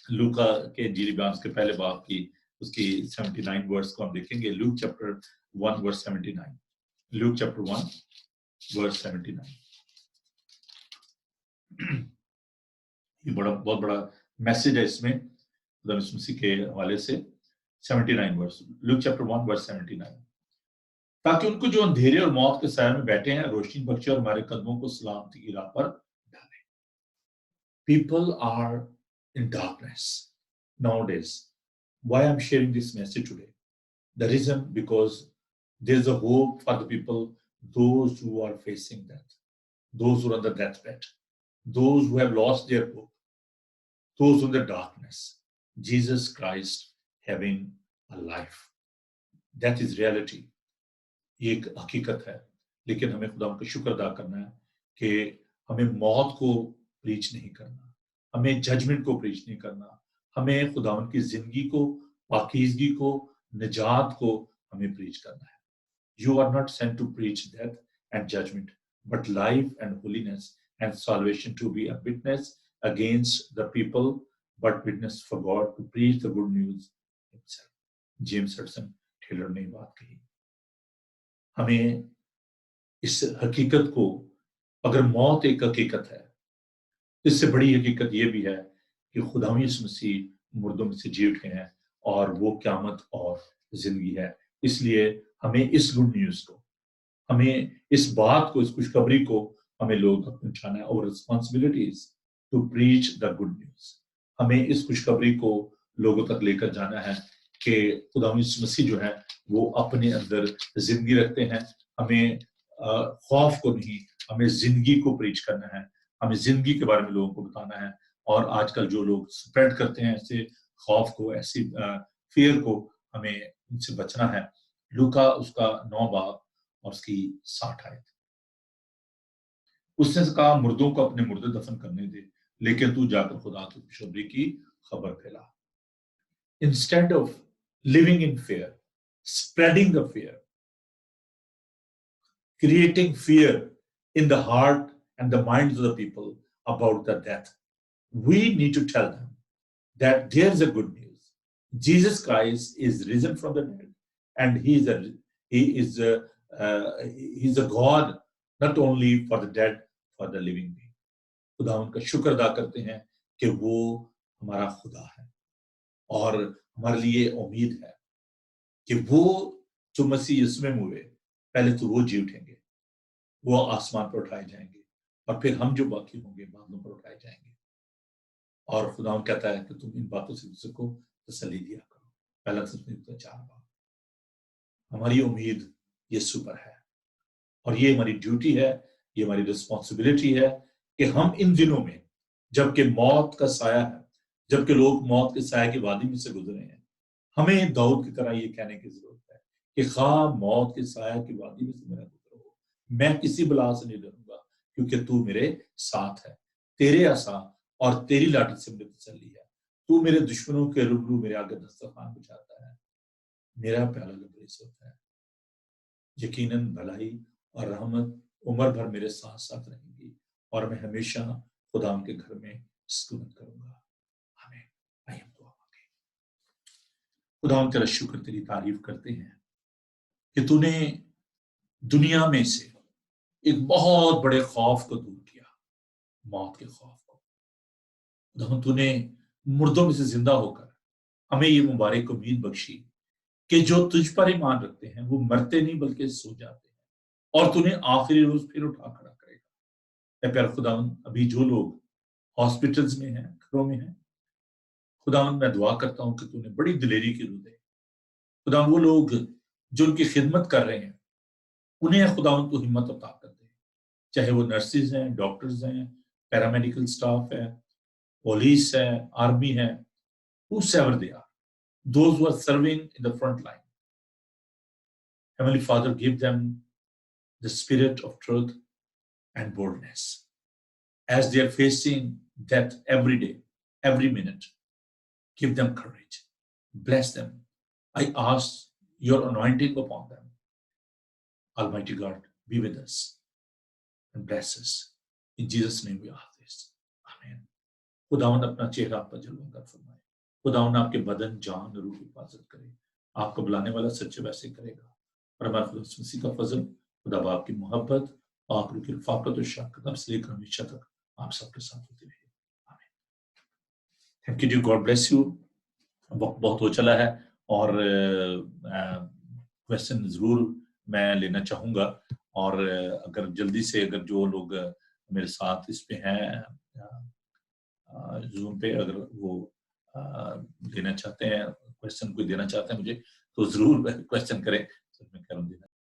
لوکا کے انجیلی بیان کے پہلے باب کی اس کی 79 ورس کو ہم دیکھیں گے. لوک چیپٹر 1 ورس 79. لوک چیپٹر 1 ورس 79. یہ بہت بڑا میسج ہے اس میں خدا یسوع مسیح کے حوالے سے. 79 ورس، لوک چیپٹر 1 ورس 79. تاکہ ان کو جو اندھیرے اور موت کے سائے میں بیٹھے ہیں روشنی بخشے، اور ہمارے قدموں کو سلامتی کی راہ پر ڈالے. People are in darkness nowadays. Why I'm sharing this message today? The reason, because there is a hope for the people, those who are facing death, those who are on the deathbed, those who have lost their hope, those in the darkness. Jesus Christ having a life. That is reality. یہ ایک حقیقت ہے. لیکن ہمیں خدا کا شکر ادا کرنا ہے کہ ہمیں موت کو پریچ نہیں کرنا، ہمیں ججمنٹ کو پریچ نہیں کرنا، ہمیں خداوند کی زندگی کو، پاکیزگی کو، نجات کو ہمیں پریچ کرنا ہے. You are not sent to preach death and judgment, but life and holiness and salvation, to be a witness against the people, but witness for God, to preach the good news himself. James Hudson Taylor نے بات کہی. ہمیں اس حقیقت کو، اگر موت ایک حقیقت ہے، اس سے بڑی حقیقت یہ بھی ہے کہ خدا یسوع مسیح مردوں میں سے جی اٹھے ہیں، اور وہ قیامت اور زندگی ہے. اس لیے ہمیں اس گڈ نیوز کو، ہمیں اس بات کو، اس خوشخبری کو ہمیں لوگوں تک پہنچانا ہے. اور responsibility is to preach the good news. ہمیں اس خوشخبری کو لوگوں تک لے کر جانا ہے کہ خدا یسوع مسیح جو ہے وہ اپنے اندر زندگی رکھتے ہیں. ہمیں خوف کو نہیں، ہمیں زندگی کو پریچ کرنا ہے، ہمیں زندگی کے بارے میں لوگوں کو بتانا ہے. اور آج کل جو لوگ اسپریڈ کرتے ہیں ایسے خوف کو، ایسی فیئر کو، ہمیں ان سے بچنا ہے. لوکا اس کا 9 باب اور اس کی 60 آیت. اس نے کہا، مردوں کو اپنے مردے دفن کرنے دے، لیکن تو جا کر خدا کی خوشخبری کی خبر پھیلا. Instead of living in fear, spreading the fear, creating fear in the heart and the minds of the people about the death, we need to tell them that there's a good news. Jesus Christ is risen from the dead, and he's a God not only for the dead, for the living being. خدا ان کا شکر ادا کرتے ہیں کہ وہ ہمارا خدا ہے، اور ہمارے لیے امید ہے کہ وہ جو مسیح یسوع میں ہوئے، پہلے تو وہ جی اٹھیں گے، وہ آسمان پر اٹھائے جائیں گے، اور پھر ہم جو باقی ہوں گے بادلوں پر اٹھائے جائیں گے. اور خدا کہتا ہے کہ تم ان باتوں سے دوسرے کو تسلی دیا کرو. پہلا تسلی 4 باب. ہماری امید یسوع پر ہے. اور یہ ہماری ڈیوٹی ہے, یہ ہماری رسپانسبلٹی ہے کہ ہم ان دنوں میں جبکہ موت کا سایہ ہے, جبکہ لوگ موت کے سایہ کی وادی میں سے گزرے ہیں, ہمیں داؤد کی طرح یہ کہنے کی ضرورت ہے کہ خواہ موت کے سایہ کی وادی میں سے میرا گزر ہو, میں کسی بلا سے نہیں ڈروں گا کیونکہ تو میرے ساتھ ہے. تیرے عصا اور تیری لاٹھی سے مجھے تسلی ہے. تو میرے دشمنوں کے روبرو میرے آگے دسترخوان بچھاتا ہے. میرا پیالہ لبریز ہوتا ہے. یقیناً بھلائی اور رحمت عمر بھر میرے ساتھ ساتھ رہیں گی اور میں ہمیشہ خدا کے گھر میں سکونت کروں گا. آمین. آئیے ہم دعا مانگیں. خدا تیرا شکر, تیری تعریف کرتے ہیں کہ تو نے دنیا میں سے ایک بہت بڑے خوف کو دور کیا, موت کے خوف کو. خدا تو نے مردوں میں سے زندہ ہو کر ہمیں یہ مبارک امید بخشی کہ جو تجھ پر ایمان رکھتے ہیں وہ مرتے نہیں بلکہ سو جاتے ہیں, اور تو نے آخری روز پھر اٹھا کھڑا کرے گا. اے پیارے خداوند, ابھی جو لوگ ہاسپٹلز میں ہیں, گھروں میں ہیں, خداوند میں دعا کرتا ہوں کہ تو نے بڑی دلیری کی روح دے. خداوند وہ لوگ جو ان کی خدمت کر رہے ہیں انہیں خداوند تو ہمت اور طاقت دے, چاہے وہ نرسز ہیں, ڈاکٹرز ہیں, پیرامیڈیکل سٹاف ہے, پولیس ہے, آرمی ہے, whosoever they are, those who are serving in the front line. Heavenly Father, give them the spirit of truth and boldness as they are facing death every day, every minute. Give them courage. Bless them. I ask your anointing upon them. Almighty God, be with us and bless us. In Jesus' name we ask this. Amen. خداوند اپنا چہرہ آپ پر جلوہ گر فرمائے. خداوند آپ کے بدن, جان, روح کی حفاظت کرے. آپ کو بلانے والا سچے ویسے کرے گا. اور ہمارے خدا مسیح کا فضل, خدا باپ کی محبت, آپ کی رفاقت و شفقت اب سے لے کر ہمیشہ تک آپ سب کے ساتھ ہوتی رہے. آمین. تھینک یو جی, گاڈ بلیس یو. وقت بہت ہو چلا ہے اور کویسچن ضرور میں لینا چاہوں گا, اور اگر جلدی سے اگر جو لوگ میرے ساتھ اس پہ ہیں زوم پہ, اگر وہ لینا چاہتے ہیں, کویسچن کوئی دینا چاہتے ہیں مجھے, تو ضرور کویسچن کریں. میں کہہ رہا ہوں دینا